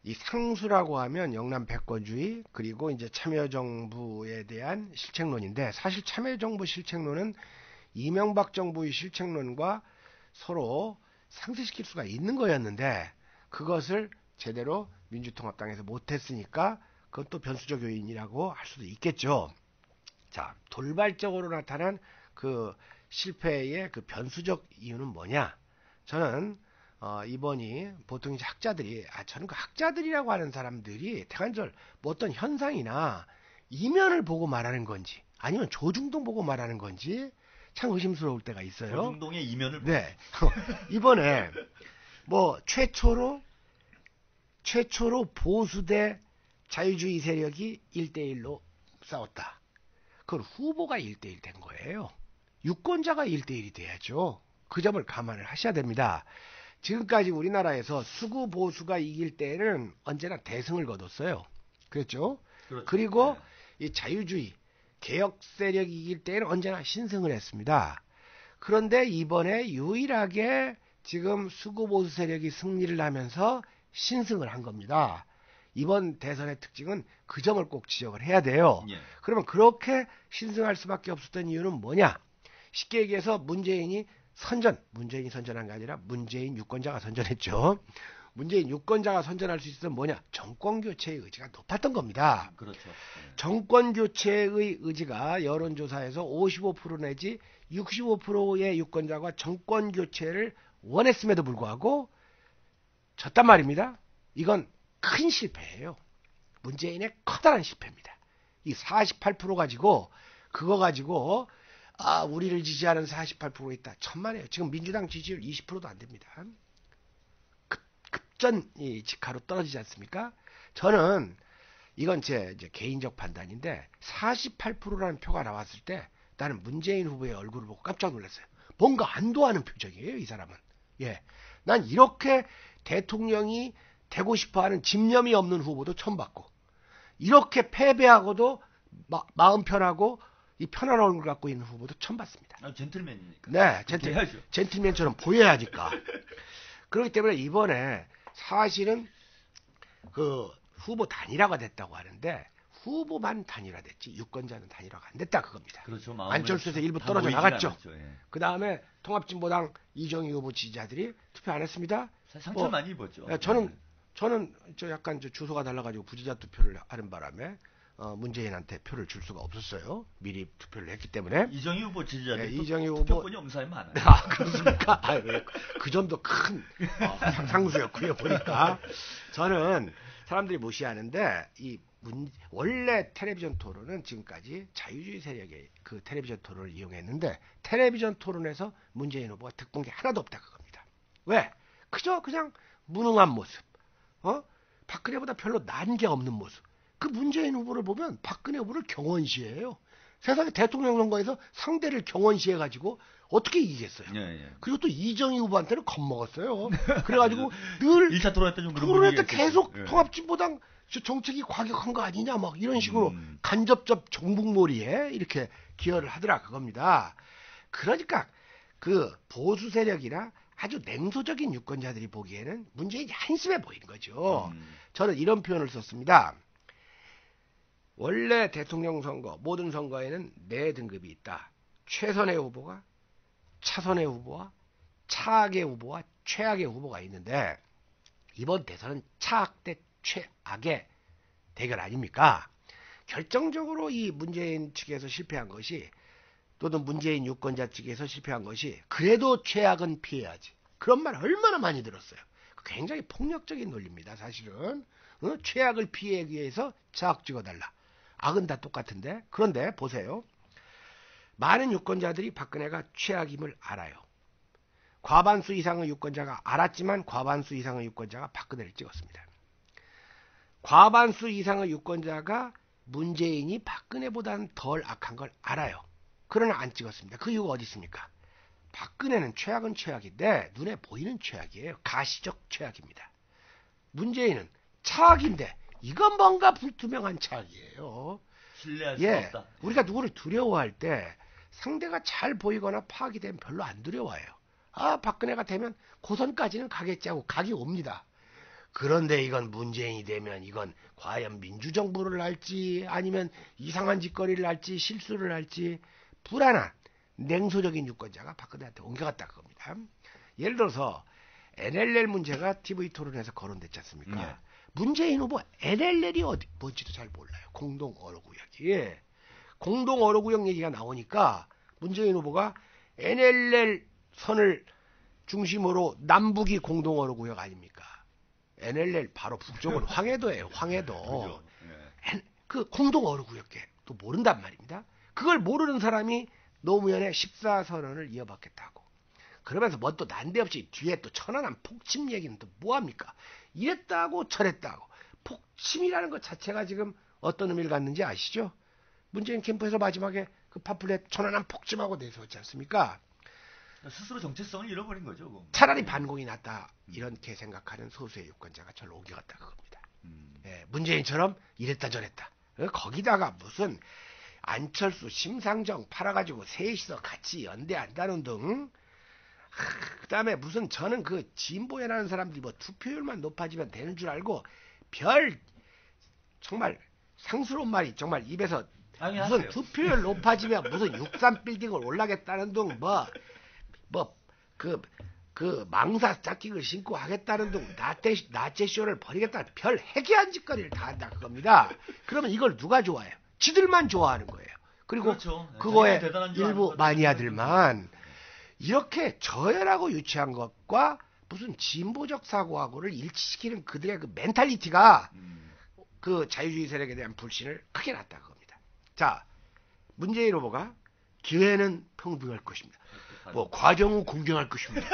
이 상수라고 하면 영남 패권주의 그리고 이제 참여정부에 대한 실책론인데 사실 참여정부 실책론은 이명박 정부의 실책론과 서로 상쇄시킬 수가 있는 거였는데 그것을 제대로 민주통합당에서 못했으니까 그것도 변수적 요인이라고 할 수도 있겠죠. 자, 돌발적으로 나타난 그 실패의 그 변수적 이유는 뭐냐? 저는 이번이 보통 이제 학자들이 저는 그 학자들이라고 하는 사람들이 대관절 뭐 어떤 현상이나 이면을 보고 말하는 건지 아니면 조중동 보고 말하는 건지 참 의심스러울 때가 있어요. 조중동의 이면을 네. 이번에 뭐 최초로 보수 대 자유주의 세력이 1대1로 싸웠다. 그건 후보가 1대1 된 거예요. 유권자가 1대1이 돼야죠. 그 점을 감안을 하셔야 됩니다. 지금까지 우리나라에서 수구 보수가 이길 때는 언제나 대승을 거뒀어요. 그랬죠? 그렇죠. 그리고 이 자유주의 개혁 세력이길 때는 언제나 신승을 했습니다. 그런데 이번에 유일하게 지금 수구보수 세력이 승리를 하면서 신승을 한 겁니다. 이번 대선의 특징은 그 점을 꼭 지적을 해야 돼요. 예. 그러면 그렇게 신승할 수밖에 없었던 이유는 뭐냐? 쉽게 얘기해서 문재인이 문재인이 선전한 게 아니라 문재인 유권자가 선전했죠. 문재인 유권자가 선전할 수 있었던 뭐냐? 정권교체의 의지가 높았던 겁니다. 그렇죠. 정권교체의 의지가 여론조사에서 55% 내지 65%의 유권자가 정권교체를 원했음에도 불구하고 졌단 말입니다. 이건 큰 실패예요. 문재인의 커다란 실패입니다. 이 48% 가지고 그거 가지고 우리를 지지하는 48% 있다. 천만에요. 지금 민주당 지지율 20%도 안 됩니다. 급전 직하로 떨어지지 않습니까? 저는 이건 제 이제 개인적 판단인데 48%라는 표가 나왔을 때 나는 문재인 후보의 얼굴을 보고 깜짝 놀랐어요. 뭔가 안도하는 표정이에요, 이 사람은. 예, 난 이렇게 대통령이 되고 싶어하는 집념이 없는 후보도 처음 봤고, 이렇게 패배하고도 마음 편하고 이 편한 얼굴 갖고 있는 후보도 처음 봤습니다. 젠틀맨이니까. 네, 해야죠. 젠틀맨처럼 보여야 하니까. 그렇기 때문에 이번에 사실은 그 후보 단일화가 됐다고 하는데 후보만 단일화됐지 유권자는 단일화가 안 됐다 그겁니다. 그렇죠. 안철수에서 일부 다 떨어져 모이진 나갔죠. 않았죠. 예. 그 다음에 통합진보당 이정희 후보 지지자들이 투표 안 했습니다. 상처 많이 입었죠. 예, 저는 약간 주소가 달라가지고 부재자 투표를 하는 바람에 문재인한테 표를 줄 수가 없었어요. 미리 투표를 했기 때문에. 이정희 후보 지지자들 이정희 후보 투표권이 없는 사람이 많아요. 그렇습니까? 그 점도 큰 상수였고요. 보니까 저는 사람들이 무시하는데 원래 텔레비전 토론은 지금까지 자유주의 세력의 그 텔레비전 토론을 이용했는데 텔레비전 토론에서 문재인 후보가 득본 게 하나도 없다 그겁니다. 왜? 그냥 무능한 모습, 박근혜보다 별로 난 게 없는 모습. 그 문재인 후보를 보면 박근혜 후보를 경원시해요. 세상에 대통령 선거에서 상대를 경원시해가지고 어떻게 이기겠어요? 예. 그리고 또 이정희 후보한테는 겁먹었어요. 그래가지고 늘 1차 토론할 때 좀 그런 토론할 때 분위기가 계속 있었죠. 예. 통합진보당 정책이 과격한 거 아니냐 막 이런 식으로 간접적 정북몰이에 이렇게 기여를 하더라 그겁니다. 그러니까 그 보수 세력이나 아주 냉소적인 유권자들이 보기에는 문재인이 한심해 보인 거죠. 저는 이런 표현을 썼습니다. 원래 대통령 선거, 모든 선거에는 네 등급이 있다. 최선의 후보가, 차선의 후보와, 차악의 후보와, 최악의 후보가 있는데 이번 대선은 차악 대 최악의 대결 아닙니까? 결정적으로 이 문재인 측에서 실패한 것이 또는 문재인 유권자 측에서 실패한 것이 그래도 최악은 피해야지. 그런 말 얼마나 많이 들었어요. 굉장히 폭력적인 논리입니다. 사실은. 최악을 피하기 위해서 차악 찍어달라. 악은 다 똑같은데. 그런데 보세요. 많은 유권자들이 박근혜가 최악임을 알아요. 과반수 이상의 유권자가 알았지만 과반수 이상의 유권자가 박근혜를 찍었습니다. 과반수 이상의 유권자가 문재인이 박근혜보다는 덜 악한 걸 알아요. 그러나 안 찍었습니다. 그 이유가 어디 있습니까? 박근혜는 최악은 최악인데 눈에 보이는 최악이에요. 가시적 최악입니다. 문재인은 차악인데 이건 뭔가 불투명한 차악이에요. 신뢰할 수 없다. 우리가 누구를 두려워할 때 상대가 잘 보이거나 파악이 되면 별로 안 두려워해요. 박근혜가 되면 고선까지는 가겠지 하고 각이 옵니다. 그런데 이건 문재인이 되면 이건 과연 민주정부를 할지 아니면 이상한 짓거리를 할지 실수를 할지 불안한 냉소적인 유권자가 박근혜한테 옮겨갔다 그겁니다. 예를 들어서 NLL 문제가 TV 토론에서 거론됐지 않습니까? 네. 문재인 후보 NLL이 뭔지도 잘 몰라요. 공동 어로구역이. 공동 어로구역 얘기가 나오니까 문재인 후보가 NLL 선을 중심으로 남북이 공동 어로구역 아닙니까? NLL 바로 북쪽은 황해도예요. 황해도. 그죠. 예. 그 공동 어로구역계 또 모른단 말입니다. 그걸 모르는 사람이 노무현의 14선언을 이어받겠다고. 그러면서 뭐 또 난데없이 뒤에 또 천안함 폭침 얘기는 또 뭐합니까? 이랬다고 저랬다고. 폭침이라는 것 자체가 지금 어떤 의미를 갖는지 아시죠? 문재인 캠프에서 마지막에 그 파플렛 천안함 폭침하고 내세웠지 않습니까? 스스로 정체성을 잃어버린 거죠. 그건. 차라리 반공이 낫다. 이렇게 생각하는 소수의 유권자가 저를 옮겨갔다 그겁니다. 문재인처럼 이랬다 저랬다. 거기다가 무슨 안철수, 심상정 팔아가지고 셋이서 같이 연대한다는 등. 그다음에 무슨 저는 그 진보회라는 사람들이 뭐 투표율만 높아지면 되는 줄 알고 별 정말 상스러운 말이 정말 입에서 아니, 무슨 하세요. 투표율 높아지면 무슨 63 빌딩을 올라겠다는 등 그 망사 짝킹을 신고 하겠다는 등 나체 쇼를 벌이겠다 별 해괴한 짓거리를 다 한다 그겁니다. 그러면 이걸 누가 좋아해요? 지들만 좋아하는 거예요. 그리고 그렇죠. 그거에 자기가 대단한 줄 일부 아는 마니아들만 이렇게 저열하고 유치한 것과 무슨 진보적 사고하고를 일치시키는 그들의 그 멘탈리티가 그 자유주의 세력에 대한 불신을 크게 낳았다 그겁니다. 자, 문재인 후보가 기회는 평등할 것입니다. 뭐 과정은 공정할 것입니다.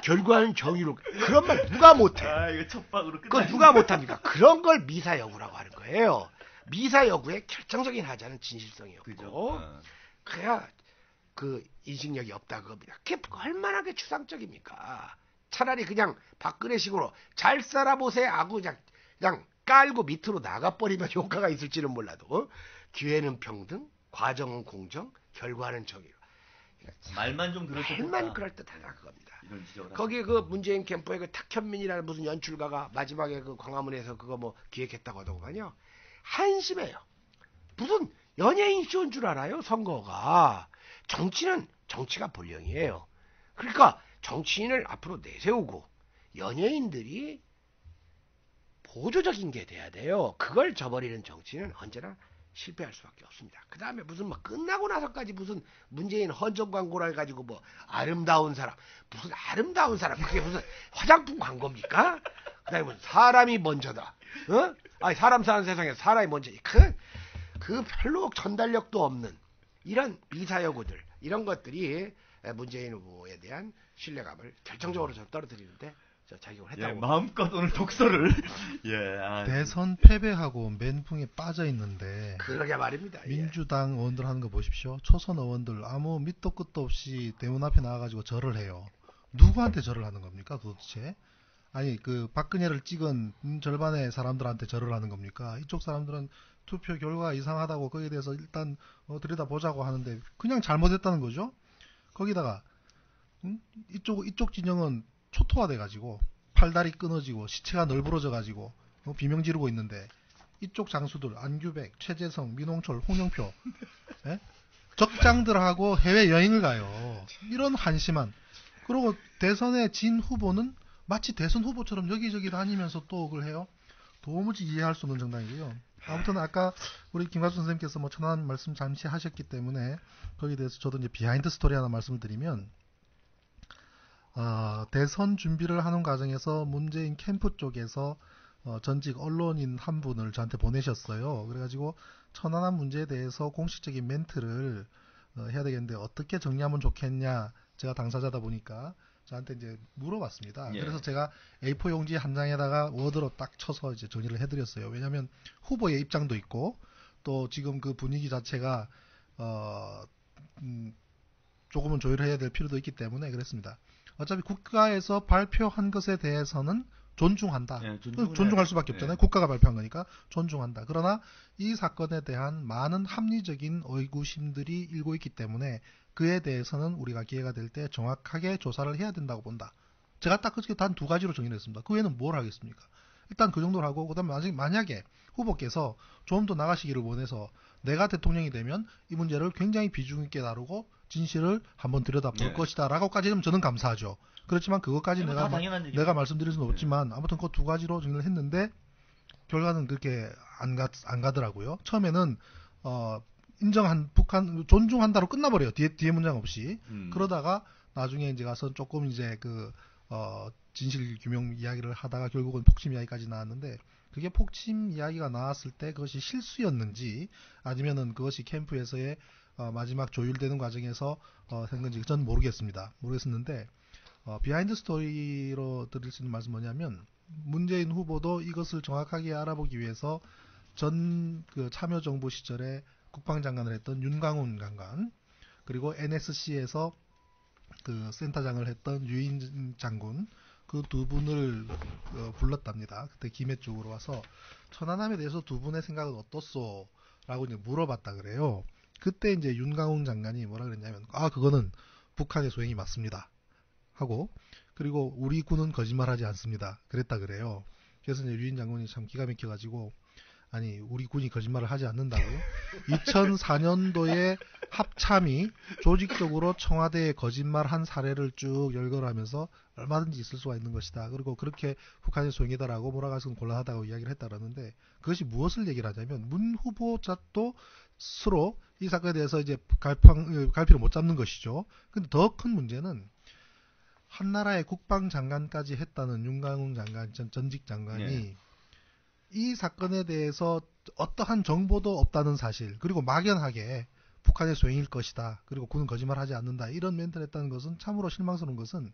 결과는 정의로 그런 말 누가 못해? 아, 이거 첫방으로 그건 누가 못합니까? 그런 걸 미사여구라고 하는 거예요. 미사여구의 결정적인 하자는 진실성이었고 그죠. 그래야 그 인식력이 없다 그겁니다. 그게 얼마나 그 추상적입니까? 차라리 그냥 박근혜식으로 잘 살아보세요 하고 그냥 깔고 밑으로 나가버리면 효과가 있을지는 몰라도 기회는 평등, 과정은 공정, 결과는 정의로. 말만 좀 그럴 말만 그럴듯하다 그겁니다. 이런 지적을 거기 그 문재인 캠프의 그 탁현민이라는 무슨 연출가가 마지막에 그 광화문에서 그거 뭐 기획했다고 하더구만요. 한심해요. 무슨 연예인 쇼인 줄 알아요 선거가. 정치는 정치가 본령이에요. 그러니까 정치인을 앞으로 내세우고 연예인들이 보조적인 게 돼야 돼요. 그걸 저버리는 정치는 언제나 실패할 수밖에 없습니다. 그 다음에 무슨 뭐 끝나고 나서까지 무슨 문재인 헌정 광고를 해가지고 뭐 아름다운 사람 무슨 아름다운 사람 그게 무슨 화장품 광고입니까? 그 다음에 무슨 사람이 먼저다. 어? 아니 사람 사는 세상에 사람이 먼저지. 그 별로 전달력도 없는 이런 미사여구들 이런 것들이 문재인 후보에 대한 신뢰감을 결정적으로 좀 떨어뜨리는데 자격을 예, 했다고. 마음껏 오늘 독서를 대선 패배하고 멘붕에 빠져 있는데 그러게 말입니다. 민주당 의원들 하는 거 보십시오. 초선 의원들 아무 밑도 끝도 없이 대문 앞에 나와가지고 절을 해요. 누구한테 절을 하는 겁니까 도대체? 아니 그 박근혜를 찍은 절반의 사람들한테 절을 하는 겁니까? 이쪽 사람들은 투표 결과가 이상하다고 거기에 대해서 일단 들여다보자고 하는데 그냥 잘못했다는 거죠. 거기다가 이쪽 진영은 초토화돼가지고 팔다리 끊어지고 시체가 널브러져가지고 비명 지르고 있는데 이쪽 장수들 안규백, 최재성, 민홍철, 홍영표 적장들하고 해외 여행을 가요. 이런 한심한. 그리고 대선에 진 후보는 마치 대선 후보처럼 여기저기 다니면서 또 그걸 해요. 도무지 이해할 수 없는 정당이고요. 아무튼 아까 우리 김갑수 선생님께서 뭐 천안 말씀 잠시 하셨기 때문에 거기에 대해서 저도 이제 비하인드 스토리 하나 말씀을 드리면 대선 준비를 하는 과정에서 문재인 캠프 쪽에서 전직 언론인 한 분을 저한테 보내셨어요. 그래가지고 천안함 문제에 대해서 공식적인 멘트를 해야 되겠는데 어떻게 정리하면 좋겠냐. 제가 당사자다 보니까 저한테 이제 물어봤습니다. 예. 그래서 제가 A4 용지 한 장에다가 워드로 딱 쳐서 이제 정리를 해드렸어요. 왜냐하면 후보의 입장도 있고 또 지금 그 분위기 자체가 조금은 조율해야 될 필요도 있기 때문에 그랬습니다. 어차피 국가에서 발표한 것에 대해서는 존중한다. 예, 존중할 수밖에 없잖아요. 예. 국가가 발표한 거니까 존중한다. 그러나 이 사건에 대한 많은 합리적인 의구심들이 일고 있기 때문에 그에 대해서는 우리가 기회가 될 때 정확하게 조사를 해야 된다고 본다. 제가 딱 그렇게 단 두 가지로 정리를 했습니다. 그 외에는 뭘 하겠습니까? 일단 그 정도로 하고 그다음에 만약에 후보께서 좀 더 나가시기를 원해서 내가 대통령이 되면 이 문제를 굉장히 비중 있게 다루고 진실을 한번 들여다볼 예. 것이다 라고까지는 저는 감사하죠. 그렇지만 그것까지 다 당연한 얘기죠. 내가 말씀드릴 수는 없지만 아무튼 그 두 가지로 정리를 했는데 결과는 그렇게 안 가더라고요. 처음에는 인정한 북한 존중한다로 끝나버려요. 뒤에 문장 없이. 그러다가 나중에 이제 가서 조금 이제 진실 규명 이야기를 하다가 결국은 폭침 이야기까지 나왔는데 그게 폭침 이야기가 나왔을 때 그것이 실수였는지 아니면은 그것이 캠프에서의 마지막 조율되는 과정에서 된 건지 전 모르겠었는데 비하인드 스토리로 드릴 수 있는 말씀 뭐냐면 문재인 후보도 이것을 정확하게 알아보기 위해서 전 그 참여정부 시절에 국방장관을 했던 윤광훈 장관 그리고 NSC에서 그 센터장을 했던 유인 장군 그 두 분을 불렀답니다. 그때 김해 쪽으로 와서 천안함에 대해서 두 분의 생각은 어떻소? 라고 이제 물어봤다 그래요. 그때 이제 윤강웅 장관이 뭐라 그랬냐면, 그거는 북한의 소행이 맞습니다. 하고, 그리고 우리 군은 거짓말하지 않습니다. 그랬다 그래요. 그래서 이제 유인 장군이 참 기가 막혀가지고, 아니 우리 군이 거짓말을 하지 않는다고요? 2004년도에 합참이 조직적으로 청와대에 거짓말한 사례를 쭉 열거하면서 얼마든지 있을 수가 있는 것이다. 그리고 그렇게 북한의 소행이다라고 몰아가서는 곤란하다고 이야기를 했다라는데, 그것이 무엇을 얘기를 하냐면 문 후보자도 스스로 이 사건에 대해서 이제 갈피를 못 잡는 것이죠. 근데 더 큰 문제는 한나라의 국방장관까지 했다는 윤강웅 장관, 전직 장관이 네. 이 사건에 대해서 어떠한 정보도 없다는 사실, 그리고 막연하게 북한의 소행일 것이다, 그리고 군은 거짓말하지 않는다, 이런 멘트를 했다는 것은 참으로 실망스러운 것은,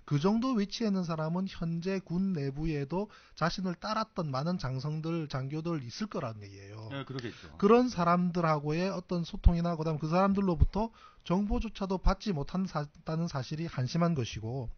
그 정도 위치에 있는 사람은 현재 군 내부에도 자신을 따랐던 많은 장교들 있을 거라는 얘기예요. 네, 그러겠죠. 그런 사람들하고의 어떤 소통이나 그다음 그 사람들로부터 정보조차도 받지 못한다는 사실이 한심한 것이고,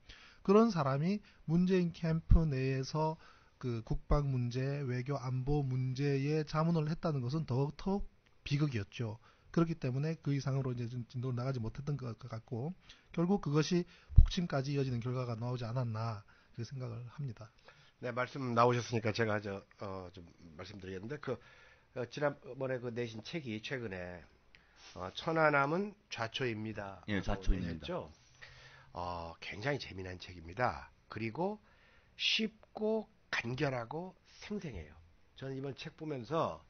그런 사람이 문재인 캠프 내에서 그 국방 문제, 외교 안보 문제에 자문을 했다는 것은 더욱 비극이었죠. 그렇기 때문에 그 이상으로 이제 진도를 나가지 못했던 것 같고, 결국 그것이 폭침까지 이어지는 결과가 나오지 않았나, 그렇게 생각을 합니다. 네, 말씀 나오셨으니까 제가 좀 말씀드리겠는데, 지난번에 그 내신 책이 최근에 천안함은 좌초입니다. 예, 좌초입니다. 했죠. 굉장히 재미난 책입니다. 그리고 쉽고 간결하고 생생해요. 저는 이번 책 보면서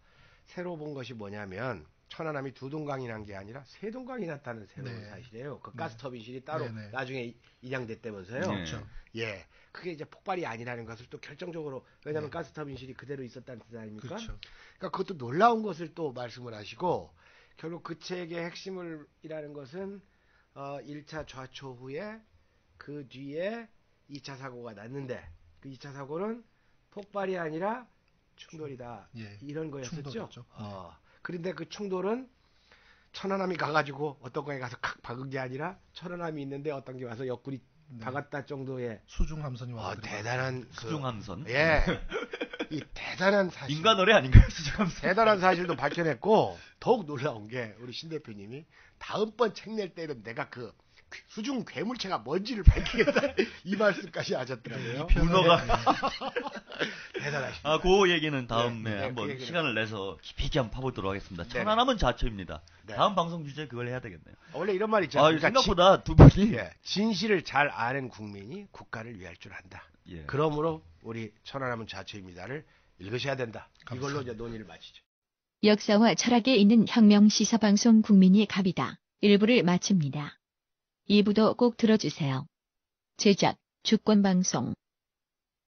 새로 본 것이 뭐냐면, 천안함이 두 동강이 난 게 아니라 세 동강이 났다는 새로운 네. 사실이에요. 그 네. 가스터빈실이 따로 네, 네. 나중에 인양됐다면서요. 네. 그렇죠. 예, 그게 이제 폭발이 아니라는 것을 또 결정적으로, 왜냐하면 네. 가스터빈실이 그대로 있었다는 뜻 아닙니까? 그렇죠. 그러니까 그것도 놀라운 것을 또 말씀을 하시고, 결국 그 책의 핵심이라는 것은 1차 좌초 후에 그 뒤에 2차 사고가 났는데, 그 2차 사고는 폭발이 아니라 충돌이다. 예. 이런 거였었죠. 충돌이었죠. 그런데 그 충돌은 천안함이 가가지고 어떤 거에 가서 칵 박은 게 아니라, 천안함이 있는데 어떤 게 와서 옆구리 네. 박았다 정도의 수중 함선이 와서 대단한 수중함선. 예, 이 대단한 사실, 인간 어뢰 아닌가요, 수중함선? 대단한 사실도 밝혀냈고, 더욱 놀라운 게 우리 신 대표님이 다음번 책 낼 때는 내가 그 수중 괴물체가 뭔지를 밝히겠다 이 말씀까지 하셨더라고요. 문어가. 대단하십니다. 그 얘기는 다음에 네, 한번 그 얘기는. 시간을 내서 깊이 있게 한번 파보도록 하겠습니다. 네. 천안함은 좌초입니다. 네. 다음 방송 주제 그걸 해야 되겠네요. 원래 이런 말 있잖아요. 그러니까 생각보다 두 분이 진실을 잘 아는 국민이 국가를 위할 줄 안다. 예. 그러므로 우리 천안함은 좌초입니다를 읽으셔야 된다. 이걸로 감사합니다. 이제 논의를 마치죠. 역사와 철학에 있는 혁명 시사방송 국민이 갑이다. 1부를 마칩니다. 2부도 꼭 들어주세요. 제작, 주권방송